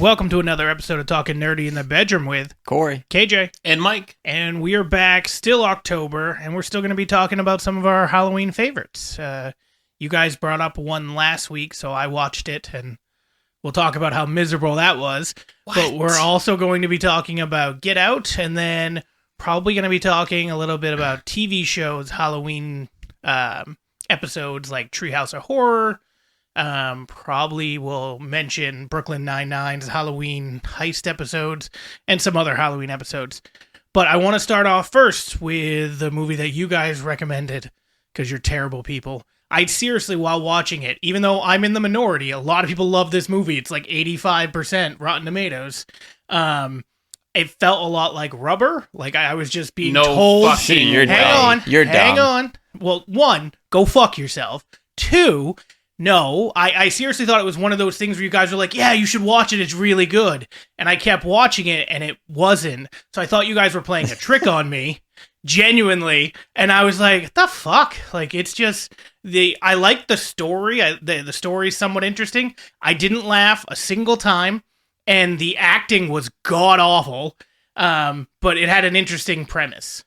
welcome to another episode of Talking Nerdy in the Bedroom with Corey, KJ, and Mike. And we are back, still October, and we're still going to be talking about some of our Halloween favorites. You guys brought up one last week, so I watched it, and we'll talk about how miserable that was. What? But we're also going to be talking about Get Out, and then probably going to be talking a little bit about TV shows, Halloween episodes like Treehouse of Horror. Probably will mention Brooklyn Nine-Nine's Halloween Heist episodes and some other Halloween episodes. But I want to start off first with the movie that you guys recommended, because you're terrible people. I seriously, while watching it, even though I'm in the minority, a lot of people love this movie. It's like 85% Rotten Tomatoes. It felt a lot like Rubber. Like I was just being told, hang on. Well, one, go fuck yourself. Two, no, I seriously thought it was one of those things where you guys were like, yeah, you should watch it. It's really good. And I kept watching it and it wasn't. So I thought you guys were playing a trick on me, genuinely. And I was like, the fuck? Like, it's just I like the story. The story is somewhat interesting. I didn't laugh a single time and the acting was god awful. But it had an interesting premise.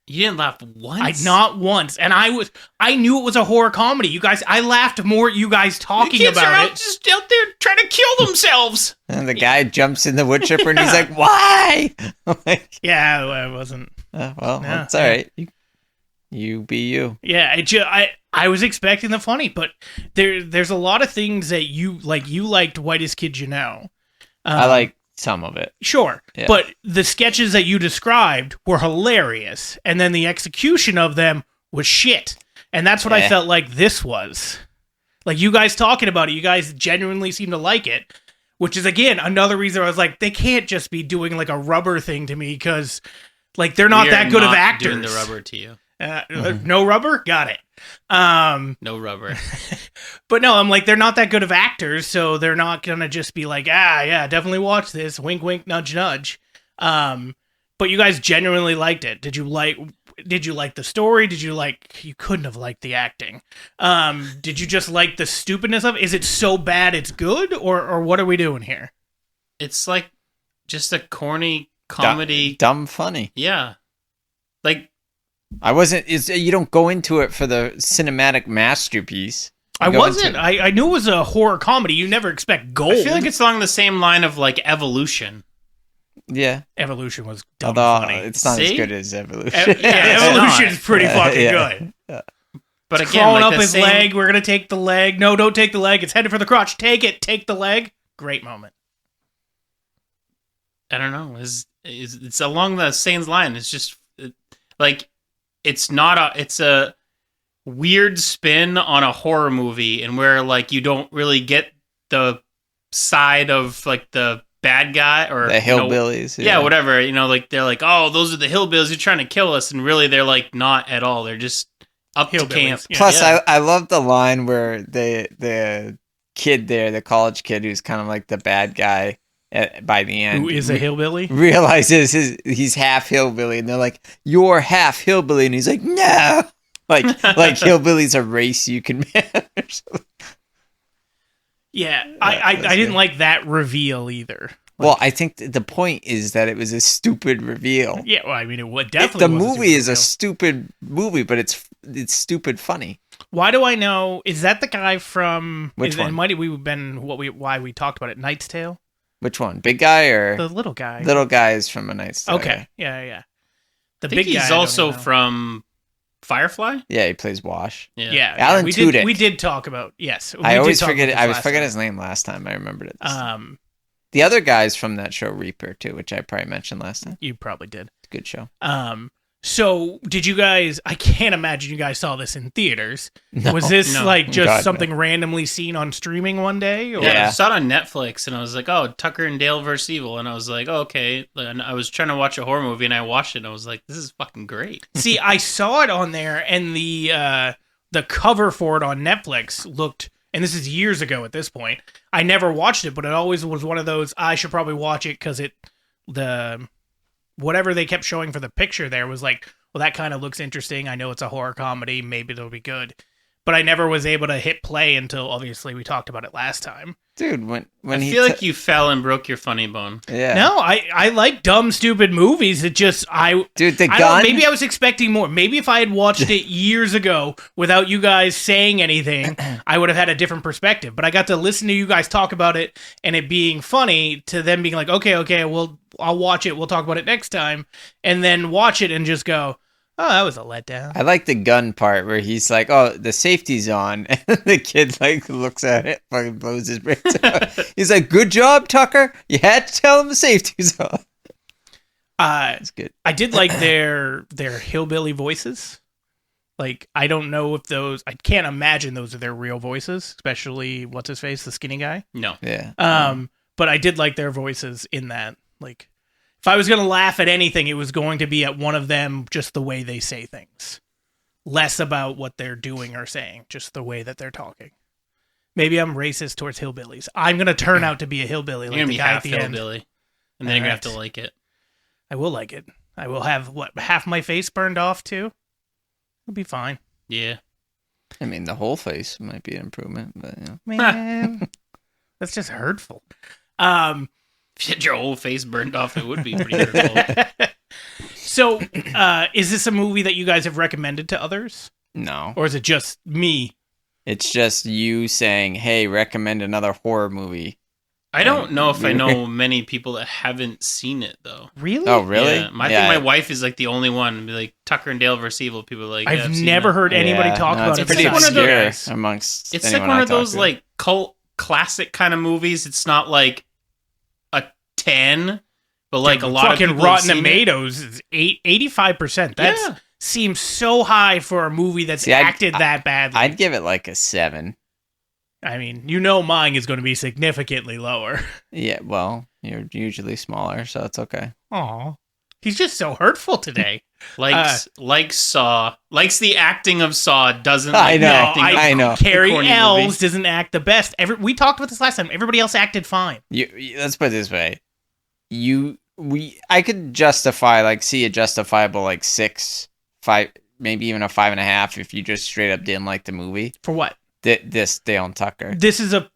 You didn't laugh once? Not once. And I knew it was a horror comedy. You guys, I laughed more at you guys talking about it. The kids are just out there trying to kill themselves. And the guy jumps in the wood chipper and he's like, why? Yeah, I wasn't. That's all right. You be you. Yeah, I was expecting the funny, but there's a lot of things that you like. You liked Whitest Kids You Know. I like some of it. Sure. Yeah. But the sketches that you described were hilarious. And then the execution of them was shit. And that's what I felt like this was. Like, you guys talking about it, you guys genuinely seem to like it. Which is, again, another reason I was like, they can't just be doing, like, a Rubber thing to me. Because, like, they're not that good of actors. Doing the Rubber to you. No Rubber? Got it. No Rubber. But no, I'm like, they're not that good of actors, so they're not gonna just be like, yeah, definitely watch this, wink wink, nudge nudge. But you guys genuinely liked it. Did you like the story? You couldn't have liked the acting. Did you just like the stupidness of it? Is it so bad it's good, or what are we doing here? It's like just a corny comedy. Dumb funny. Yeah. Like, you don't go into it for the cinematic masterpiece. I wasn't. I knew it was a horror comedy. You never expect gold. I feel like it's along the same line of, like, Evolution. Yeah. Evolution was dumb funny. It's not as good as Evolution. Evolution is pretty fucking good. But it's again, crawling up his leg. We're going to take the leg. No, don't take the leg. It's headed for the crotch. Take it. Take the leg. Great moment. I don't know. It's along the same line. It's just, like, it's a weird spin on a horror movie, and where, like, you don't really get the side of, like, the bad guy or the hillbillies. Yeah, whatever. Like, they're like, oh, those are the hillbillies. You're trying to kill us, and really they're, like, not at all. They're just up to camp. Yeah. Plus, I love the line where the kid there, the college kid who's kind of like the bad guy. By the end, who is a hillbilly, realizes he's half hillbilly, and they're like, "You're half hillbilly," and he's like, "No, like hillbilly's a race you can manage." Yeah, I didn't like that reveal either. Well, I think the point is that it was a stupid reveal. Yeah, well, I mean, it would definitely. The movie is a stupid movie, but it's stupid funny. Why do I know? Is that the guy from? Which one? Might we have been why we talked about it? Knight's Tale. Which one? Big guy or the little guy? Little guy is from A Knight's Tale. Okay, yeah. The big guy. He's also from Firefly. Yeah, he plays Wash. Yeah. Alan Tudyk. We did talk about I always forget. I was forgetting his name last time. I remembered it. The other guy's from that show Reaper too, which I probably mentioned last time. You probably did. It's a good show. So did you guys? I can't imagine you guys saw this in theaters. No, was this something randomly seen on streaming one day? Or? Yeah, I saw it on Netflix, and I was like, "Oh, Tucker and Dale vs. Evil," and I was like, "Oh, okay." And I was trying to watch a horror movie, and I watched it, and I was like, "This is fucking great." See, I saw it on there, and the cover for it on Netflix looked. And this is years ago at this point. I never watched it, but it always was one of those. I should probably watch it because whatever they kept showing for the picture there was like, well, that kind of looks interesting. I know it's a horror comedy. Maybe it'll be good. but I never was able to hit play until obviously we talked about it last time. Dude, when I feel like you fell and broke your funny bone. Yeah. No, I like dumb, stupid movies. It just Dude, the I gun. maybe I was expecting more. Maybe if I had watched it years ago without you guys saying anything, I would have had a different perspective. But I got to listen to you guys talk about it and it being funny to them being like, okay, well, I'll watch it. We'll talk about it next time, and then watch it and just go, oh, that was a letdown. I like the gun part where he's like, "Oh, the safety's on," and the kid like looks at it, fucking blows his brains out. He's like, "Good job, Tucker. You had to tell him the safety's on." That's good. I did like their hillbilly voices. Like, I don't know if I can't imagine those are their real voices, especially what's his face, the skinny guy. No. Yeah. But I did like their voices in that. Like, if I was going to laugh at anything, it was going to be at one of them, just the way they say things. Less about what they're doing or saying, just the way that they're talking. Maybe I'm racist towards hillbillies. I'm going to turn out to be a hillbilly. You're like going to the be guy half at the end. hillbilly. And then you're going to have to like it. I will like it. I will have, half my face burned off, too? It'll be fine. Yeah. I mean, the whole face might be an improvement, but you know. Man, that's just hurtful. If you had your whole face burned off, it would be pretty hurtful. So, is this a movie that you guys have recommended to others? No. Or is it just me? It's just you saying, "Hey, recommend another horror movie." I don't know if I know many people that haven't seen it, though. Really? Oh, really? Yeah. I think my wife is like the only one. Be like Tucker and Dale vs. Evil. People are like, I've never heard anybody talk about it's it. pretty It's like one of obscure those- amongst. It's like anyone one I of talk those to. like cult classic kind of movies. It's not like a 10, but like a lot of fucking people have Rotten seen it. Tomatoes is 85%. That seems so high for a movie that's acted that badly. I'd give it like a 7. I mean, mine is going to be significantly lower. Yeah, well, you're usually smaller, so it's okay. Aw. He's just so hurtful today. Likes Saw, likes the acting of Saw, doesn't I like know, the acting of I know. Carrie corny Elves movie. doesn't act the best. We talked about this last time. Everybody else acted fine. Let's put it this way: I could see a justifiable like 6, 5, maybe even a 5.5 if you just straight up didn't like the movie. For what? This Dale and Tucker. This is a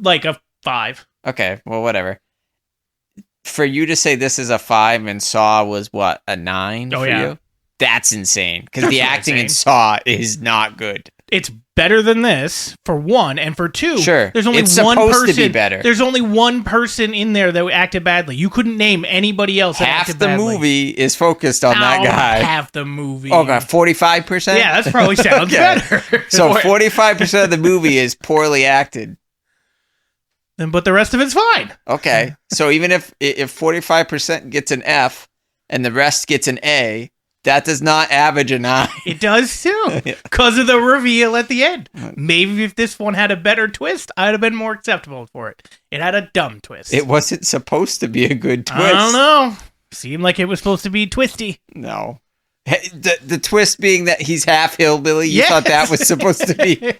5. Okay, well, whatever. For you to say this is a 5 and Saw was what, a 9 for you? That's insane because the acting in Saw is not good. It's better than this for one, and for two, Sure, there's only it's one supposed person. to be better. There's only one person in there that acted badly. You couldn't name anybody else. That Half acted the badly. movie is focused on that guy. Half the movie. Oh god, 45%. Yeah, that probably sounds better. So 45% of the movie is poorly acted. But the rest of it's fine. Okay, so even if 45% gets an F and the rest gets an A, that does not average a 9. It does too, because of the reveal at the end. Maybe if this one had a better twist, I'd have been more acceptable for it. It had a dumb twist. It wasn't supposed to be a good twist. I don't know. Seemed like it was supposed to be twisty. No. The twist being that he's half hillbilly, you Yes. thought that was supposed to be.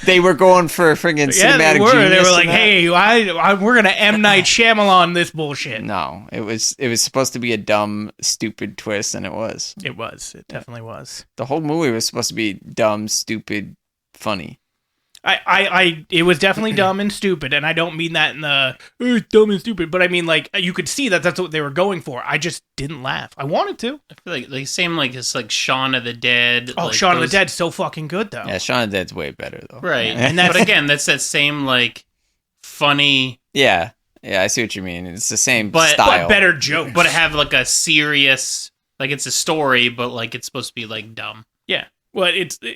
They were going for a friggin' Yeah, they cinematic were. genius. They were like, in that. "Hey, we're gonna M Night Shyamalan this bullshit." No, it was supposed to be a dumb, stupid twist, and it was. It was. It definitely was. The whole movie was supposed to be dumb, stupid, funny. It was definitely dumb and stupid, and I don't mean that in the it's dumb and stupid, but I mean like you could see that that's what they were going for. I just didn't laugh. I wanted to. I feel like same like it's like Shaun of the Dead. Oh, like Shaun of the those- Dead's so fucking good though. Yeah, Shaun of the Dead's way better though. Right, And that's- but again, that's that same like funny, Yeah, I see what you mean. It's the same But style. better joke. but it have like a serious, like it's a story, but like it's supposed to be like dumb. Yeah. Well,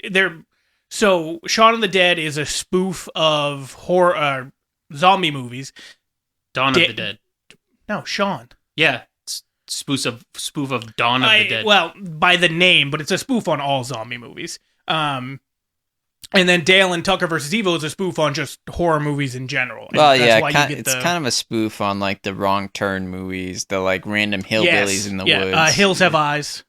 they're so Shaun of the Dead is a spoof of horror zombie movies. Dawn of the Dead. No, Shaun. Yeah, it's spoof of Dawn of the Dead. Well, by the name, but it's a spoof on all zombie movies. And then Dale and Tucker versus Evil is a spoof on just horror movies in general. And Well, that's yeah, why you get it's kind of a spoof on like the Wrong Turn movies, the like random hillbillies in the woods. Hills Have Eyes.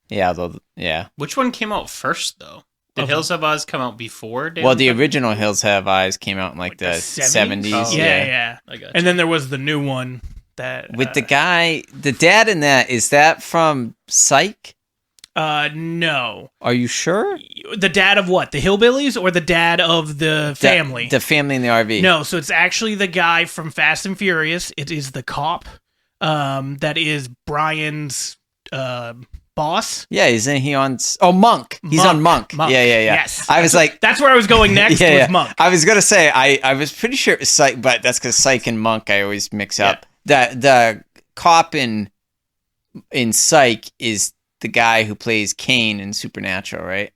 Yeah. Which one came out first, though? Did Hills Have Eyes come out before? Dawn Well, of the Dead? original Hills Have Eyes came out in like the 70s? 70s. Oh. Yeah. I got And then there was the new one that With the guy, the dad in that, is that from Psych? No. Are you sure? The dad of what? The hillbillies or the dad of the family? The family in the RV. No, so it's actually the guy from Fast and Furious. It is the cop that is Brian's boss. Yeah, isn't he on... Oh, Monk. He's on Monk. Yeah. Yes. I was like... That's where I was going next with Monk. I was going to say, I was pretty sure it was Psych, but that's because Psych and Monk I always mix up. The cop in Psych is the guy who plays Kane in Supernatural, right?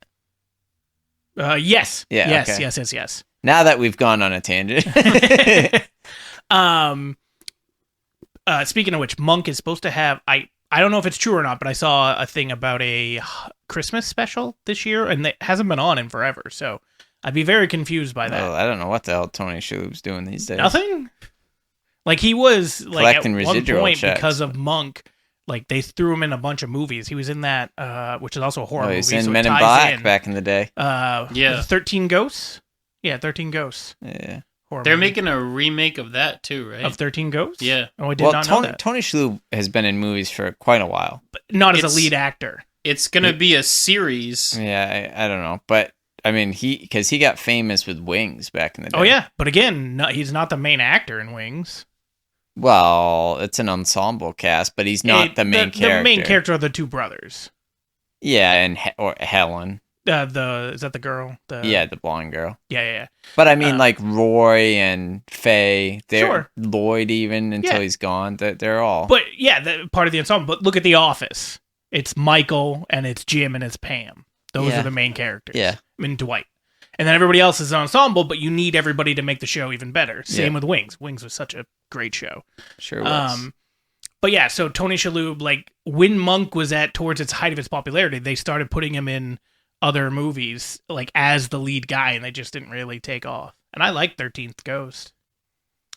Yes. Yeah, yes, okay. yes. Now that we've gone on a tangent. Speaking of which, Monk is supposed to have... I don't know if it's true or not, but I saw a thing about a Christmas special this year, and it hasn't been on in forever, so I'd be very confused by that. Well, I don't know what the hell Tony Shalhoub's doing these days. Nothing? Like, he was, like, Collecting at one residual point, checks. because of Monk, like, they threw him in a bunch of movies. He was in that, which is also a horror Oh, movie, he's in so Men it in ties Black in. back in the day. Yeah. 13 Ghosts? Yeah, 13 Ghosts. Yeah. Horror They're movie. making a remake of that too, right? Of 13 Ghosts? Yeah. Oh, I did not know that. Tony Shalhoub has been in movies for quite a while. But not as It's- a lead actor. It's gonna be a series. Yeah, I don't know, but I mean, because he got famous with Wings back in the day. Oh, yeah. But again, he's not the main actor in Wings. Well, it's an ensemble cast, but he's not the main character. The main character are the two brothers. Yeah, and or Helen. Is that the girl? Yeah, the blonde girl. Yeah. But I mean, like Roy and Faye, Sure. Lloyd even until he's gone. They're all. But yeah, part of the ensemble. But look at The Office. It's Michael and it's Jim and it's Pam. Those are the main characters. Yeah. I mean, Dwight. And then everybody else is an ensemble, but you need everybody to make the show even better. Same with Wings. Wings was such a great show. Sure was. But yeah, so Tony Shalhoub, like when Monk was towards its height of its popularity, they started putting him in other movies like as the lead guy, and they just didn't really take off. And I like 13th Ghost.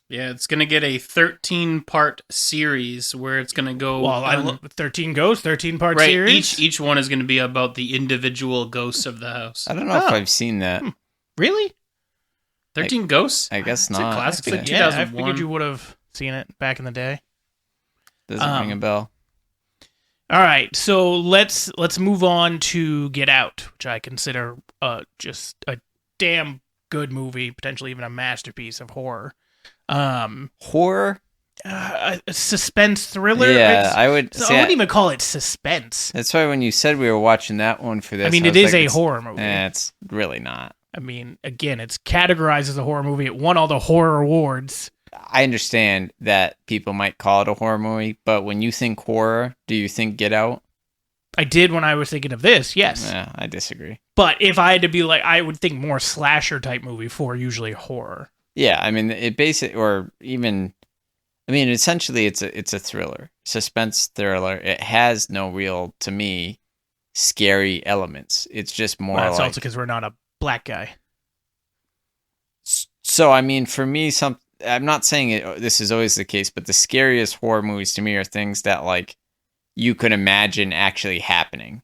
Yeah, it's gonna get a 13-part series where it's gonna go. Well, I love 13 Ghosts, 13-part right. series. Each one is gonna be about the individual ghosts of the house. I don't know if I've seen that. Really? 13 Ghosts? I guess It's a not. classic. It's like Yeah, I 2001. figured you would have seen it back in the day. Doesn't ring a bell. All right, so let's move on to Get Out, which I consider just a damn good movie, potentially even a masterpiece of horror. Horror? A suspense thriller. Yeah, I would So say I wouldn't even call it suspense. that's why when you said we were watching that one for this, I mean, was it is like, a it's- horror movie. It's really not. I mean, again, it's categorized as a horror movie. It won all the horror awards. I understand that people might call it a horror movie, but when you think horror, do you think Get Out? I did when I was thinking of this, yes. Yeah, I disagree. But if I had to be like, I would think more slasher type movie for usually horror. Yeah, I mean, it basically, or even, I mean, essentially, it's a thriller, suspense thriller. It has no real, to me, scary elements. It's just more Well, that's like. also because we're not a black guy. So, I mean, for me, I'm not saying this is always the case, but the scariest horror movies to me are things that like you could imagine actually happening.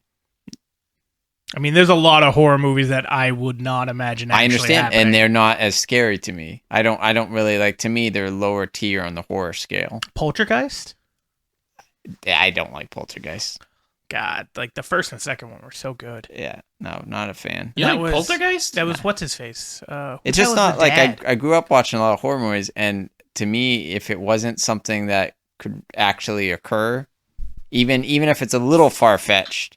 I mean, there's a lot of horror movies that I would not imagine actually I understand, happening. and they're not as scary to me. I don't really like. To me, they're lower tier on the horror scale. Poltergeist? I don't like Poltergeist. God, like the first and second one were so good. Yeah, no, not a fan. You That like was- Poltergeist? That was what's his face. It's just not like I grew up watching a lot of horror movies, and to me, if it wasn't something that could actually occur, even if it's a little far fetched,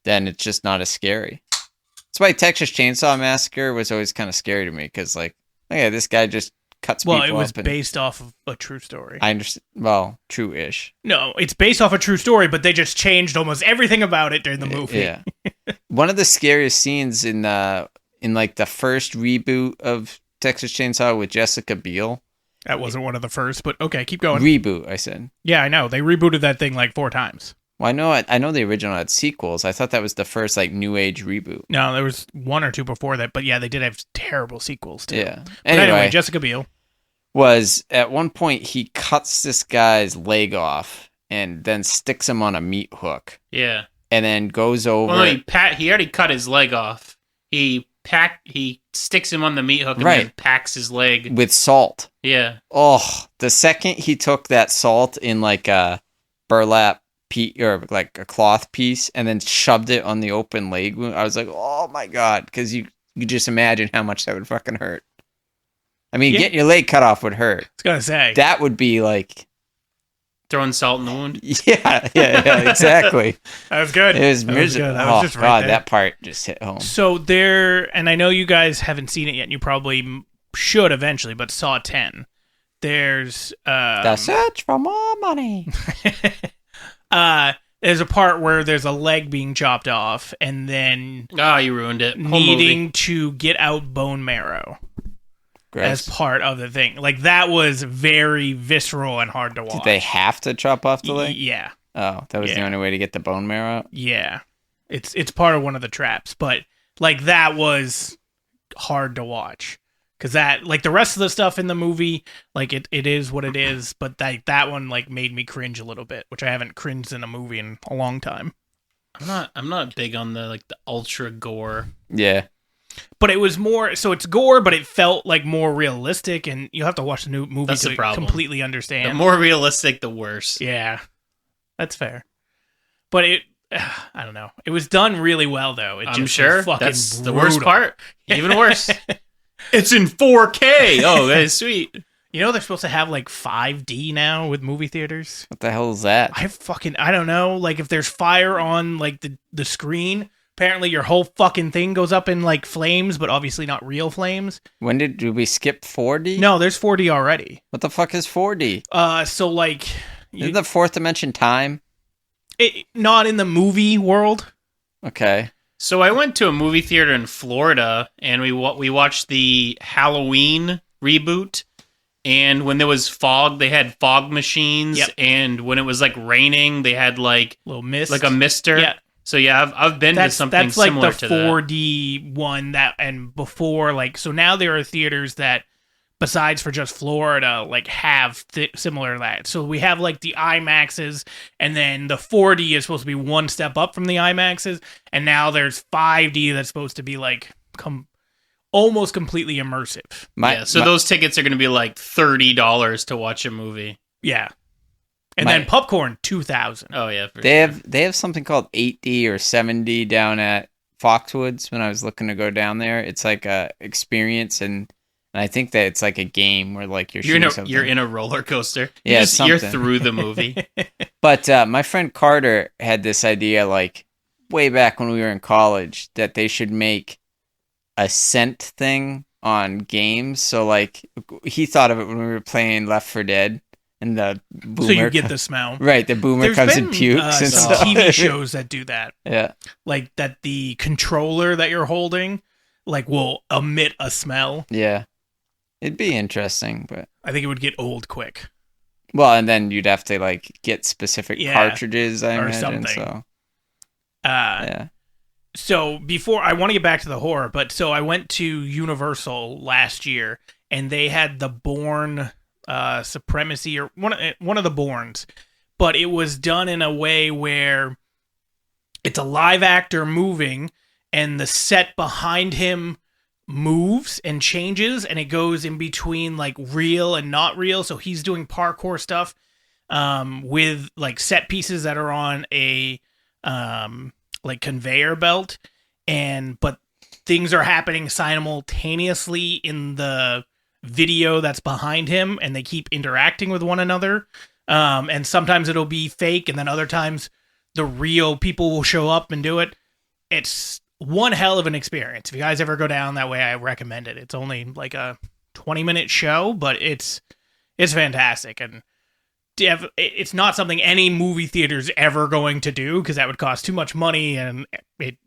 then it's just not as scary. That's why Texas Chainsaw Massacre was always kind of scary to me because, like, yeah, this guy just cuts people Well, it was up. And based off of a true story. I understand. Well, true-ish. No, it's based off a true story, but they just changed almost everything about it during the movie. Yeah. One of the scariest scenes in like the first reboot of Texas Chainsaw with Jessica Biel. That wasn't one of the first, but okay, keep going. Reboot, I said. Yeah, I know. They rebooted that thing like 4 times. Well, I know the original had sequels. I thought that was the first like new age reboot. No, there was 1 or 2 before that, but yeah, they did have terrible sequels too. Yeah. But anyway, Jessica Biel. Was at one point he cuts this guy's leg off and then sticks him on a meat hook Yeah. and then goes over. Well, no, he already cut his leg off. He sticks him on the meat hook and then packs his leg with salt. Yeah. Oh, the second he took that salt in like a burlap or like a cloth piece and then shoved it on the open leg wound. I was like, oh my God. Because you just imagine how much that would fucking hurt. I mean, getting your leg cut off would hurt. I was going to say. That would be like... Throwing salt in the wound? Yeah, exactly. That was good. It was miserable. Oh, just right God, there. That part just hit home. So there, and I know you guys haven't seen it yet, and you probably should eventually, but Saw 10. There's... The search for more money. There's a part where there's a leg being chopped off, and then... Oh, you ruined it. Needing to get out bone marrow. Gross. As part of the thing. Like, that was very visceral and hard to watch. Did they have to chop off the leg? Yeah. Oh, that was the only way to get the bone marrow out? Yeah. It's part of one of the traps, but, like, that was hard to watch. Because that, like, the rest of the stuff in the movie, like, it is what it is, but that one, like, made me cringe a little bit, which I haven't cringed in a movie in a long time. I'm not big on the ultra gore. Yeah. But it was more, so it's gore, but it felt like more realistic, and you have to watch the new movie That's to completely understand. The more realistic, the worse. Yeah, that's fair. But I don't know. It was done really well, though. I'm sure. That's the worst part. Even worse. It's in 4K. Oh, that is sweet. You know they're supposed to have like 5D now with movie theaters? What the hell is that? I don't know. Like if there's fire on like the screen... Apparently your whole fucking thing goes up in like flames, but obviously not real flames. When did we skip 4D? No, there's 4D already. What the fuck is 4D? So like... Isn't the fourth dimension time? Not in the movie world. Okay. So I went to a movie theater in Florida, and we watched the Halloween reboot. And when there was fog, they had fog machines. Yep. And when it was like raining, they had like... little mist. Like a mister. Yeah. So yeah, I've been to something similar to that. That's like the 4D one and before, like, so now there are theaters that, besides for just Florida, like have similar to that. So we have like the IMAXs, and then the 4D is supposed to be one step up from the IMAXs, and now there's 5D that's supposed to be like almost completely immersive. So those tickets are going to be like $30 to watch a movie. Yeah. And then popcorn, $2,000. Oh yeah, they have something called 8D or 7D down at Foxwoods. When I was looking to go down there, it's like a experience, and I think that it's like a game where like you're in a roller coaster. Yeah, you're through the movie. But my friend Carter had this idea like way back when we were in college that they should make a scent thing on games. So like he thought of it when we were playing Left 4 Dead. And the boomer, so you get the smell. Right, the boomer comes and pukes. And some TV shows that do that. Yeah. Like that the controller that you're holding like will emit a smell. Yeah. It'd be interesting, but... I think it would get old quick. Well, and then you'd have to like get specific cartridges, I imagine. Something. So. Yeah. So before, I want to get back to the horror, but so I went to Universal last year, and they had the Bourne... Supremacy or one of the Bournes, but it was done in a way where it's a live actor moving and the set behind him moves and changes, and it goes in between like real and not real. So he's doing parkour stuff with like set pieces that are on a like conveyor belt, but things are happening simultaneously in the video that's behind him, and they keep interacting with one another, and sometimes it'll be fake, and then other times the real people will show up and do it. It's one hell of an experience. If you guys ever go down that way, I recommend it. It's only like a 20-minute show, but it's fantastic, and it's not something any movie theater's ever going to do, because that would cost too much money, and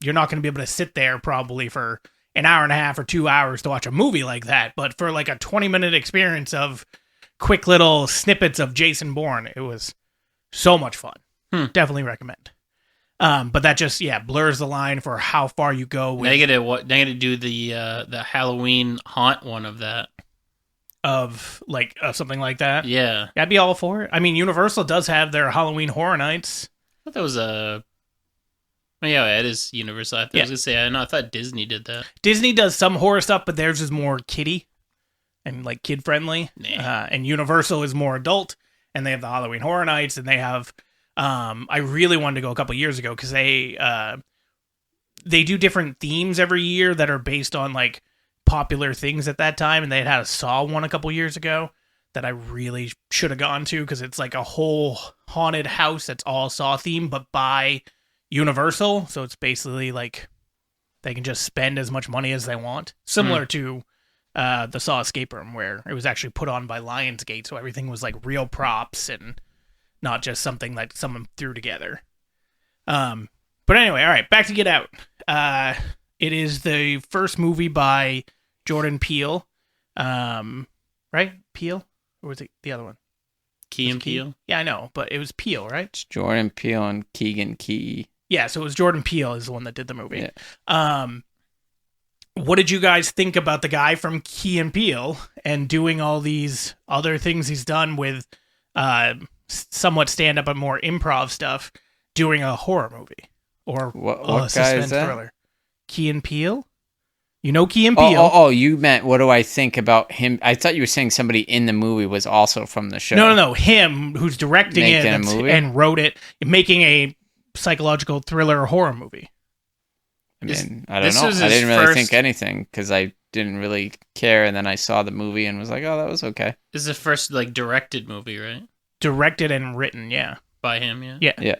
you're not going to be able to sit there probably for an hour and a half or 2 hours to watch a movie like that. But for like a 20-minute experience of quick little snippets of Jason Bourne, it was so much fun. Definitely recommend. But that just blurs the line for how far you go with. Now you gotta do the Halloween haunt one of that. Of something like that. Yeah. I'd be all for it. I mean, Universal does have their Halloween Horror Nights. I thought that was a... Yeah, it is Universal. I was going to say, I thought Disney did that. Disney does some horror stuff, but theirs is more kiddie and like kid friendly. Nah. And Universal is more adult, and they have the Halloween Horror Nights, and they have I really wanted to go a couple years ago because they do different themes every year that are based on like popular things at that time, and they had a Saw one a couple years ago that I really should have gone to because it's like a whole haunted house that's all Saw themed, but by Universal, so it's basically like they can just spend as much money as they want, similar to the Saw Escape Room, where it was actually put on by Lionsgate, so everything was like real props and not just something that someone threw together. But anyway, all right, back to Get Out. It is the first movie by Jordan Peele. Right? Peele? Or was it the other one? Key and Peele? Yeah, I know, but it was Peele, right? It's Jordan Peele and Keegan Key. Yeah, so it was Jordan Peele is the one that did the movie. Yeah. What did you guys think about the guy from Key and Peele and doing all these other things he's done with somewhat stand-up and more improv stuff, doing a horror movie? Or What a guy suspense is that? thriller? Key and Peele? You know Key and Peele? Oh, you meant what do I think about him? I thought you were saying somebody in the movie was also from the show. No. Him, who's directing Making it a movie? and wrote it, making a psychological thriller horror movie. I mean, I this don't know. was I his didn't really first- think anything because I didn't really care, and then I saw the movie and was like, "Oh, that was okay." This is the first like directed movie, right? Directed and written, yeah. By him, yeah. Yeah.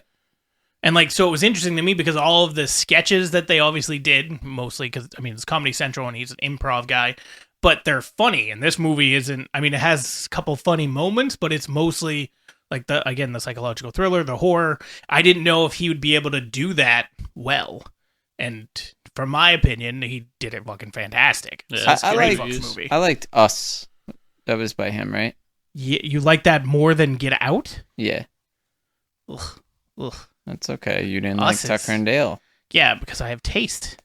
And like, so it was interesting to me because all of the sketches that they obviously did, mostly because, I mean, it's Comedy Central and he's an improv guy, but they're funny. And this movie isn't, I mean, it has a couple funny moments, but it's mostly like the psychological thriller, the horror. I didn't know if he would be able to do that well. And from my opinion, he did it fucking fantastic. Yeah, So that's it's a I great like- fucking movie. I liked Us. That was by him, right? You like that more than Get Out? Yeah, Ugh. that's okay. You didn't Us like is- Tucker and Dale. Yeah, because I have taste.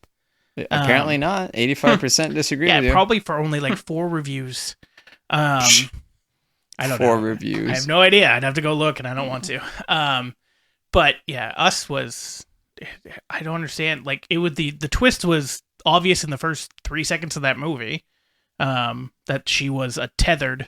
Apparently not. 85% disagree Yeah, with you. probably for only like 4 reviews. I don't 4 know. reviews. I have no idea. I'd have to go look, and I don't want to. But yeah, Us was. I don't understand. Like it would the twist was obvious in the first 3 seconds of that movie. That she was a tethered.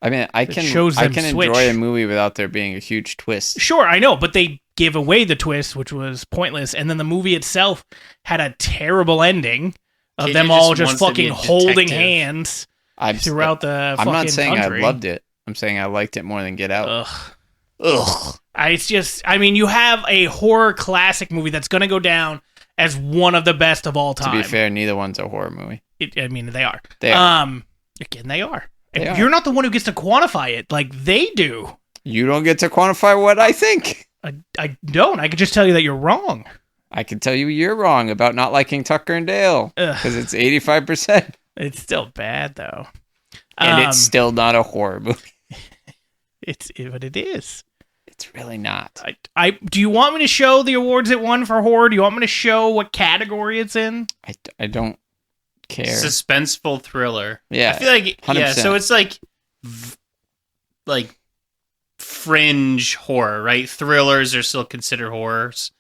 I mean, I can shows them switch. enjoy a movie without there being a huge twist. Sure, I know, but they gave away the twist, which was pointless, and then the movie itself had a terrible ending of KJ them just all just wants to be fucking a holding detective. hands I'm throughout the I'm fucking not saying country. I loved it. I'm saying I liked it more than Get Out. Ugh. Ugh. It's just, I mean, you have a horror classic movie that's going to go down as one of the best of all To time. be fair, neither one's a horror movie. I mean, they are. They are. Again, they are. They are. You're not the one who gets to quantify it like they do. You don't get to quantify what I think. I don't. I could just tell you that you're wrong. I can tell you you're wrong about not liking Tucker and Dale Ugh. because it's 85%. It's still bad, though. And it's still not a horror movie. But it is. It's really not. Do you want me to show the awards it won for horror? Do you want me to show what category it's in? I don't care. Suspenseful thriller. Yeah, I feel like 100%. so it's like fringe horror, right? Thrillers are still considered horrors.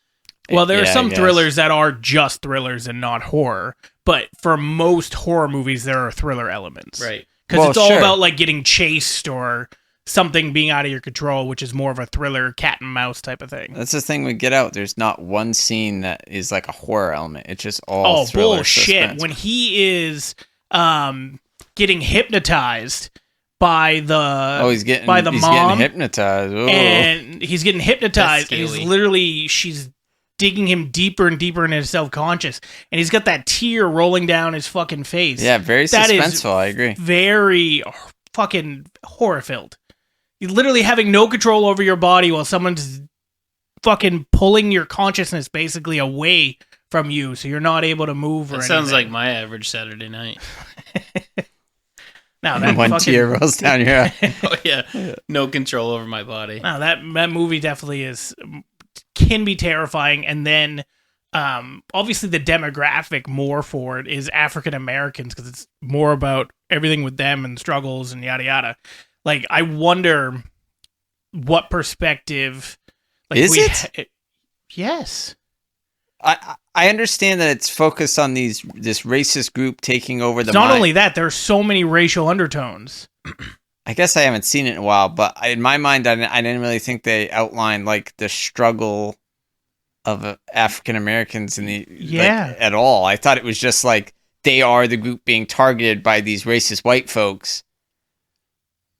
Well, there Yeah, are I some guess. thrillers that are just thrillers and not horror, but for most horror movies, there are thriller elements, Right. Because Well, it's all sure. about like getting chased or something being out of your control, which is more of a thriller, cat and mouse type of thing. That's the thing with Get Out. There's not one scene that is like a horror element. It's just all Oh thriller bullshit! suspense. When he is getting hypnotized by the he's getting by the he's mom, getting hypnotized. Ooh. and he's getting hypnotized, That's and he's scaly. literally she's digging him deeper and deeper into his self-conscious, and he's got that tear rolling down his fucking face. Yeah, very That is suspenseful. I agree. Very fucking horror-filled. You're literally having no control over your body while someone's fucking pulling your consciousness basically away from you, so you're not able to move or That sounds like anything. my average Saturday night. Now that One fucking, tear rolls down your eye. Oh yeah, no control over my body. No, that movie definitely can be terrifying, and then obviously the demographic more for it is African Americans because it's more about everything with them and struggles and yada yada. Like, I wonder what perspective like Is it? Yes. I understand that it's focused on this racist group taking over the Not mind. only that, there's so many racial undertones. I guess I haven't seen it in a while, but in my mind, I didn't really think they outlined like the struggle of African Americans in the at all. I thought it was just like they are the group being targeted by these racist white folks,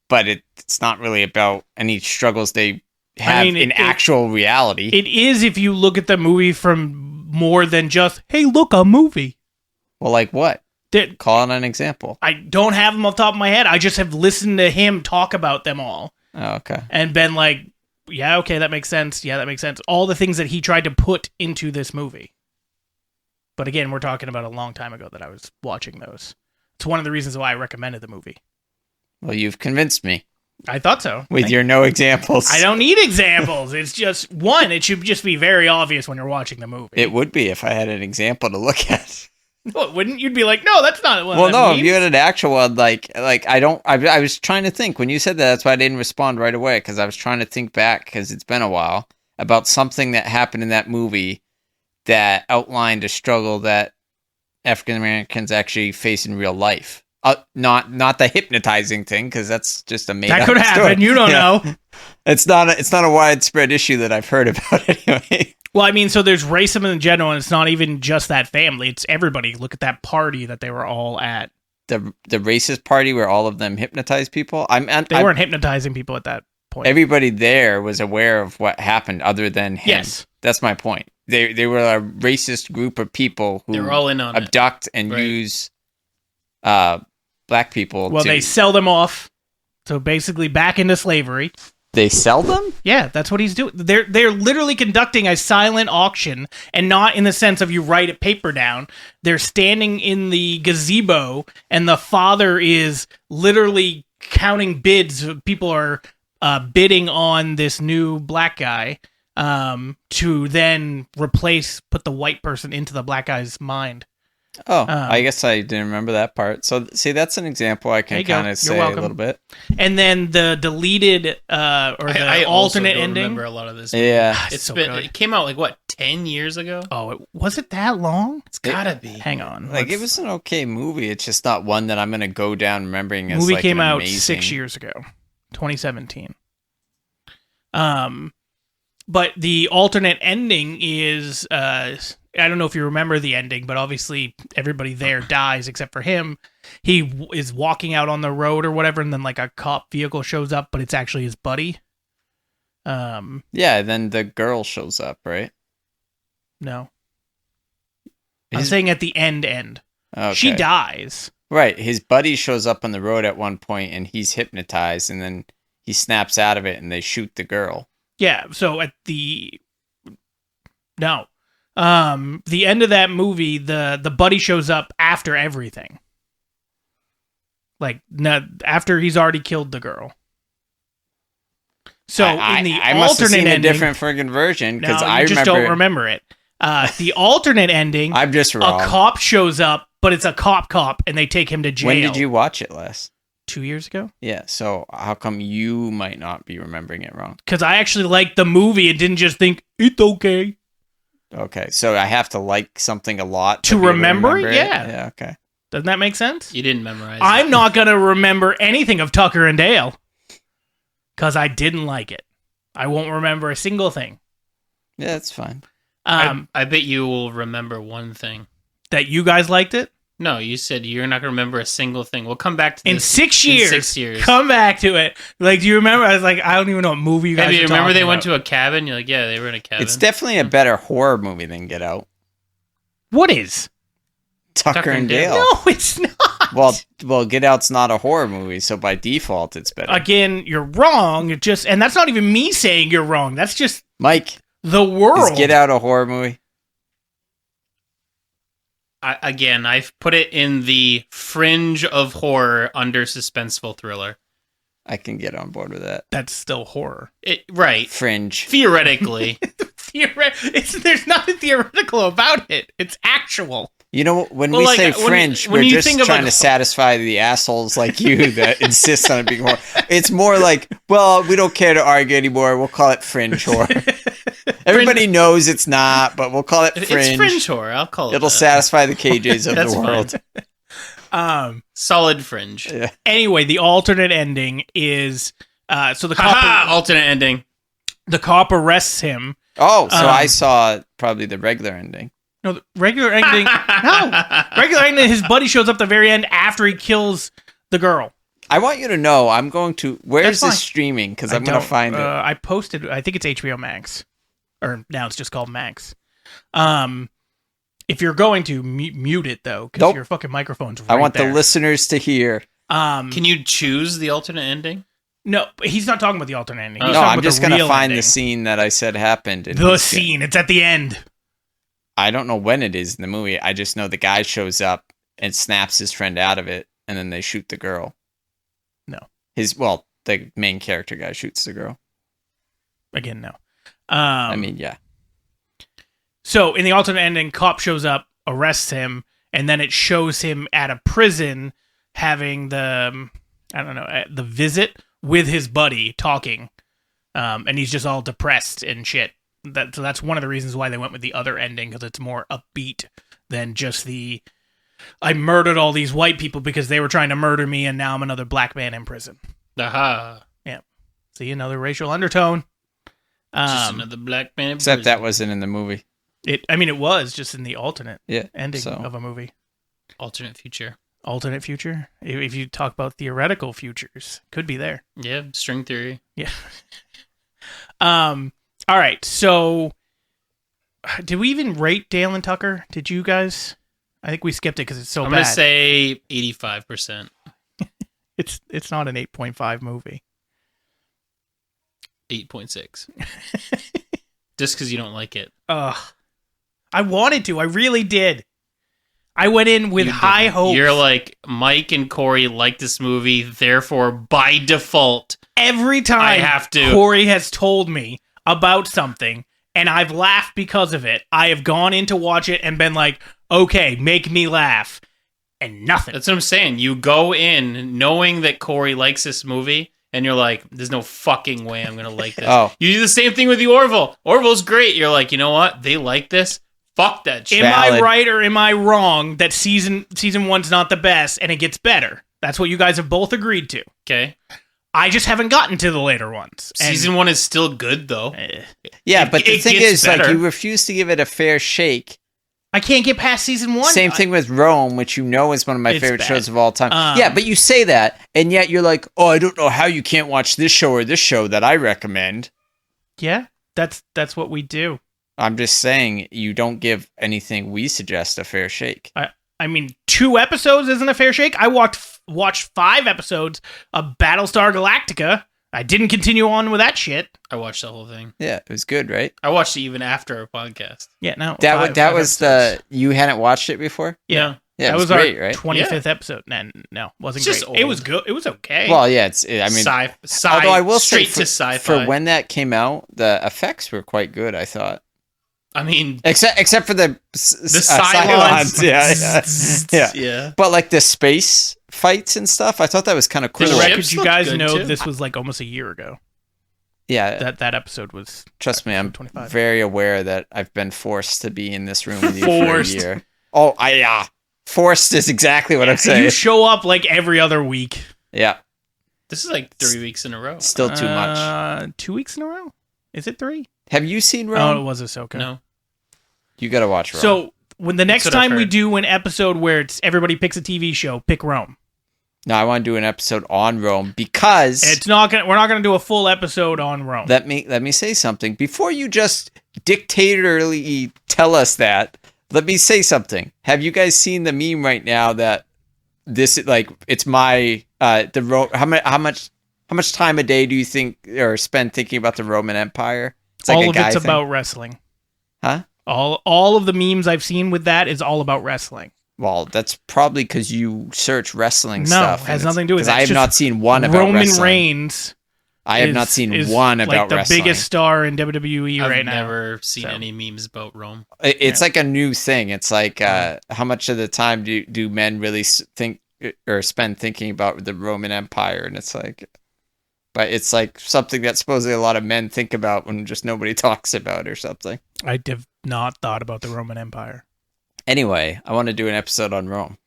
but it's not really about any struggles they have in actual reality. It is if you look at the movie from more than just, hey, look, a movie. Well, like what? Call it an example. I don't have them off the top of my head. I just have listened to him talk about them all. Oh, okay. And been like, yeah, okay, that makes sense. Yeah, that makes sense. All the things that he tried to put into this movie. But again, we're talking about a long time ago that I was watching those. It's one of the reasons why I recommended the movie. Well, you've convinced me. I thought so. With your no examples. I don't need examples. It's just, one, it should just be very obvious when you're watching the movie. It would be if I had an example to look at. Well, wouldn't you'd be like, no, that's not one. Well, no, if you had an actual one, like I was trying to think when you said that. That's why I didn't respond right away, because I was trying to think back, because it's been a while, about something that happened in that movie that outlined a struggle that African Americans actually face in real life. Not the hypnotizing thing, because that's just a made up that could happen. Story. You don't know. It's not a widespread issue that I've heard about anyway. Well, I mean, so there's racism in general, and it's not even just that family. It's everybody. Look at that party that they were all at. The racist party where all of them hypnoptized people? They weren't hypnotizing people at that point. Everybody there was aware of what happened other than him. Yes. That's my point. They were a racist group of people who they were all in on abduct and use black people. Well, they sell them off. So basically back into slavery. They sell them? Yeah, that's what he's doing. They're literally conducting a silent auction, and not in the sense of you write a paper down. They're standing in the gazebo, and the father is literally counting bids. People are bidding on this new black guy to then put the white person into the black guy's mind. Oh, I guess I didn't remember that part. So, see, that's an example I can kind of say a little bit. And then the deleted I alternate also ending. Remember a lot of this. Yeah, It came out like what 10 years ago. Oh, was it that long? It's gotta be. Hang on, it was an okay movie. It's just not one that I'm gonna go down remembering as. Movie like came out amazing... 6 years ago, 2017. But the alternate ending is I don't know if you remember the ending, but obviously everybody there dies except for him. He is walking out on the road or whatever, and then like a cop vehicle shows up, but it's actually his buddy. Yeah, then the girl shows up, right? No. I'm saying at the end. Okay. She dies. Right, his buddy shows up on the road at one point, and he's hypnotized, and then he snaps out of it, and they shoot the girl. Yeah, so at the... No. The end of that movie, the buddy shows up after everything. Like, after he's already killed the girl. So, in the I must have alternate seen ending... a different friggin' version, because No, I you just don't remember it. The alternate ending... I'm just wrong. A cop shows up, but it's a cop, and they take him to jail. When did you watch it last? 2 years ago? Yeah, so how come you might not be remembering it wrong? Because I actually liked the movie and didn't just think, it's okay. Okay, so I have to like something a lot to remember it? it? Yeah. Yeah, okay. Doesn't that make sense? You didn't memorize I'm not going to remember anything of Tucker and Dale. Because I didn't like it. I won't remember a single thing. Yeah, that's fine. I bet you will remember one thing. That you guys liked it? No, you said you're not going to remember a single thing. We'll come back to this in 6 years. In 6 years. Come back to it. Like, do you remember? I was like, I don't even know what movie you guys you are remember they about. went to a cabin? You're like, yeah, they were in a cabin. It's definitely a better horror movie than Get Out. What is? Tucker and Dale. No, it's not. Well, Get Out's not a horror movie, so by default, it's better. Again, you're wrong. And that's not even me saying you're wrong. That's just Mike. The world. Is Get Out a horror movie? I've put it in the fringe of horror under suspenseful thriller. I can get on board with that. That's still horror. Right. Fringe. Theoretically. There's nothing theoretical about it. It's actual. You know, when we say fringe, we're just trying to satisfy the assholes like you that insist on it being horror. It's more like, well, we don't care to argue anymore. We'll call it fringe horror. Everybody knows it's not, but we'll call it fringe. It's fringe horror. I'll call it. It'll satisfy the KJs of the world. Solid fringe. Yeah. Anyway, the alternate ending is so the Haha, cop alternate ending. the cop arrests him. Oh, so I saw probably the regular ending. No, the regular ending. No, regular ending. His buddy shows up at the very end after he kills the girl. I want you to know I'm going to. Where's That's fine. this streaming? Because I'm going to find it. I posted. I think it's HBO Max, or now it's just called Max. If you're going to mute it though, because Nope. your fucking microphone's right I want there. the listeners to hear. Can you choose the alternate ending? No, he's not talking about the alternate ending. He's No, talking I'm about just the going to real find ending. the scene that I said happened. and The he's scene. It's at the end. I don't know when it is in the movie. I just know the guy shows up and snaps his friend out of it, and then they shoot the girl. No. The main character guy shoots the girl. Again, no. I mean, yeah. So in the alternate ending, cop shows up, arrests him, and then it shows him at a prison having the visit with his buddy talking, and he's just all depressed and shit. So that's one of the reasons why they went with the other ending, because it's more upbeat than just the I murdered all these white people because they were trying to murder me, and now I'm another black man in prison. Aha. See, another racial undertone. Just another black man in Except prison. that wasn't in the movie. It was just in the alternate ending so. of a movie. Alternate future. Alternate future? If you talk about theoretical futures, could be there. Yeah, string theory. Yeah. All right. So, did we even rate Dale and Tucker? Did you guys? I think we skipped it because it's so I'm bad. going to say 85%. It's not an 8.5 movie. 8.6. Just because you don't like it. I wanted to. I really did. I went in with You high didn't. hopes. You're like, Mike and Corey like this movie, therefore, by default, Every time I have to. Corey has told me about something, and I've laughed because of it, I have gone in to watch it and been like, okay, make me laugh. And nothing. That's what I'm saying. You go in knowing that Corey likes this movie, and you're like, there's no fucking way I'm going to like this. Oh. You do the same thing with the Orville. Orville's great. You're like, you know what? They like this. Fuck that shit. Am I Valid. right or am I wrong that season one's not the best and it gets better? That's what you guys have both agreed to. Okay. I just haven't gotten to the later ones. And, Season 1 is still good, though. Yeah, It- but the it thing gets is, like, better. you refuse to give it a fair shake. I can't get past season one. Same thing with Rome, which you know is one of my It's favorite bad. shows of all time. Um, Yeah, but you say that, and yet you're like, oh, I don't know how you can't watch this show or this show that I recommend. Yeah, that's what we do. I'm just saying you don't give anything we suggest a fair shake. I mean, 2 episodes isn't a fair shake. I watched 5 episodes of Battlestar Galactica. I didn't continue on with that shit. I watched the whole thing. Yeah, it was good, right? I watched it even after our podcast. Yeah, no. That five was episodes. you hadn't watched it before? Yeah. Yeah, it That was was great, our right? 25th episode. No, wasn't It's just great. It old. was good. It was okay. Well, yeah, Sci-fi. although I will straight say to sci-fi. for when that came out, the effects were quite good, I thought. I mean, Except for the Cylons. Yeah. yeah. But like the space fights and stuff, I thought that was kind of For cool. the The record, ships you look guys good, know too. this was like almost a year ago. Yeah, That episode was. trust me, I'm 25. very aware that I've been forced to be in this room with you Forced. for a year. Oh, forced is exactly what I'm saying. You show up like every other week. Yeah, This is like 3 weeks in a row. still too much. 2 weeks in a row? Is it 3? Have you seen Oh, Rome? it was Ahsoka. No. You got to watch Rome. So when the next what I've time we heard. do an episode where it's everybody picks a TV show, pick Rome. no, I want to do an episode on Rome because We're not gonna do a full episode on Rome. let me say something before you just dictatorily tell us that. Let me say something. Have you guys seen the meme right now that this like it's my how much time a day do you think or spend thinking about the Roman Empire? It's like all a of guy it's thing. about wrestling. Huh? All of the memes I've seen with that is all about wrestling. Well, that's probably because you search wrestling No, stuff. it has and it's- nothing to do with 'cause that. I It's have just not seen one about Roman wrestling. Reigns. I have not seen is one like about the wrestling. biggest star in WWE I've right now. never seen So. any memes about Rome. It's like a new thing. It's like how much of the time do men really think or spend thinking about the Roman Empire? And it's like, but it's like something that supposedly a lot of men think about when just nobody talks about or something. I have not thought about the Roman Empire. Anyway, I want to do an episode on Rome.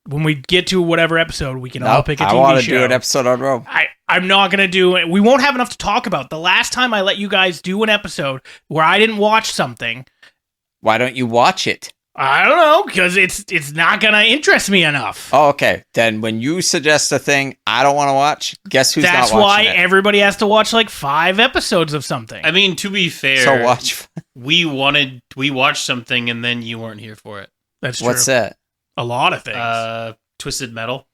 when we get to whatever episode, we can all Nope, pick a TV I show. want to do an episode on Rome. I'm not going to do it. We won't have enough to talk about. The last time I let you guys do an episode where I didn't watch something, Why don't you watch it? I don't know, because it's not going to interest me enough. Oh, okay. Then when you suggest a thing I don't want to watch, guess who's That's not why watching it? everybody has to watch like 5 episodes of something. I mean, to be fair, So watch. we watched something and then you weren't here for it. That's true. What's that? A lot of things. Twisted Metal.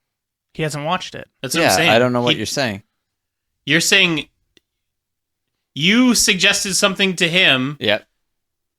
He hasn't watched it. That's what I'm saying. I don't know what you're saying. You're saying you suggested something to him, Yep.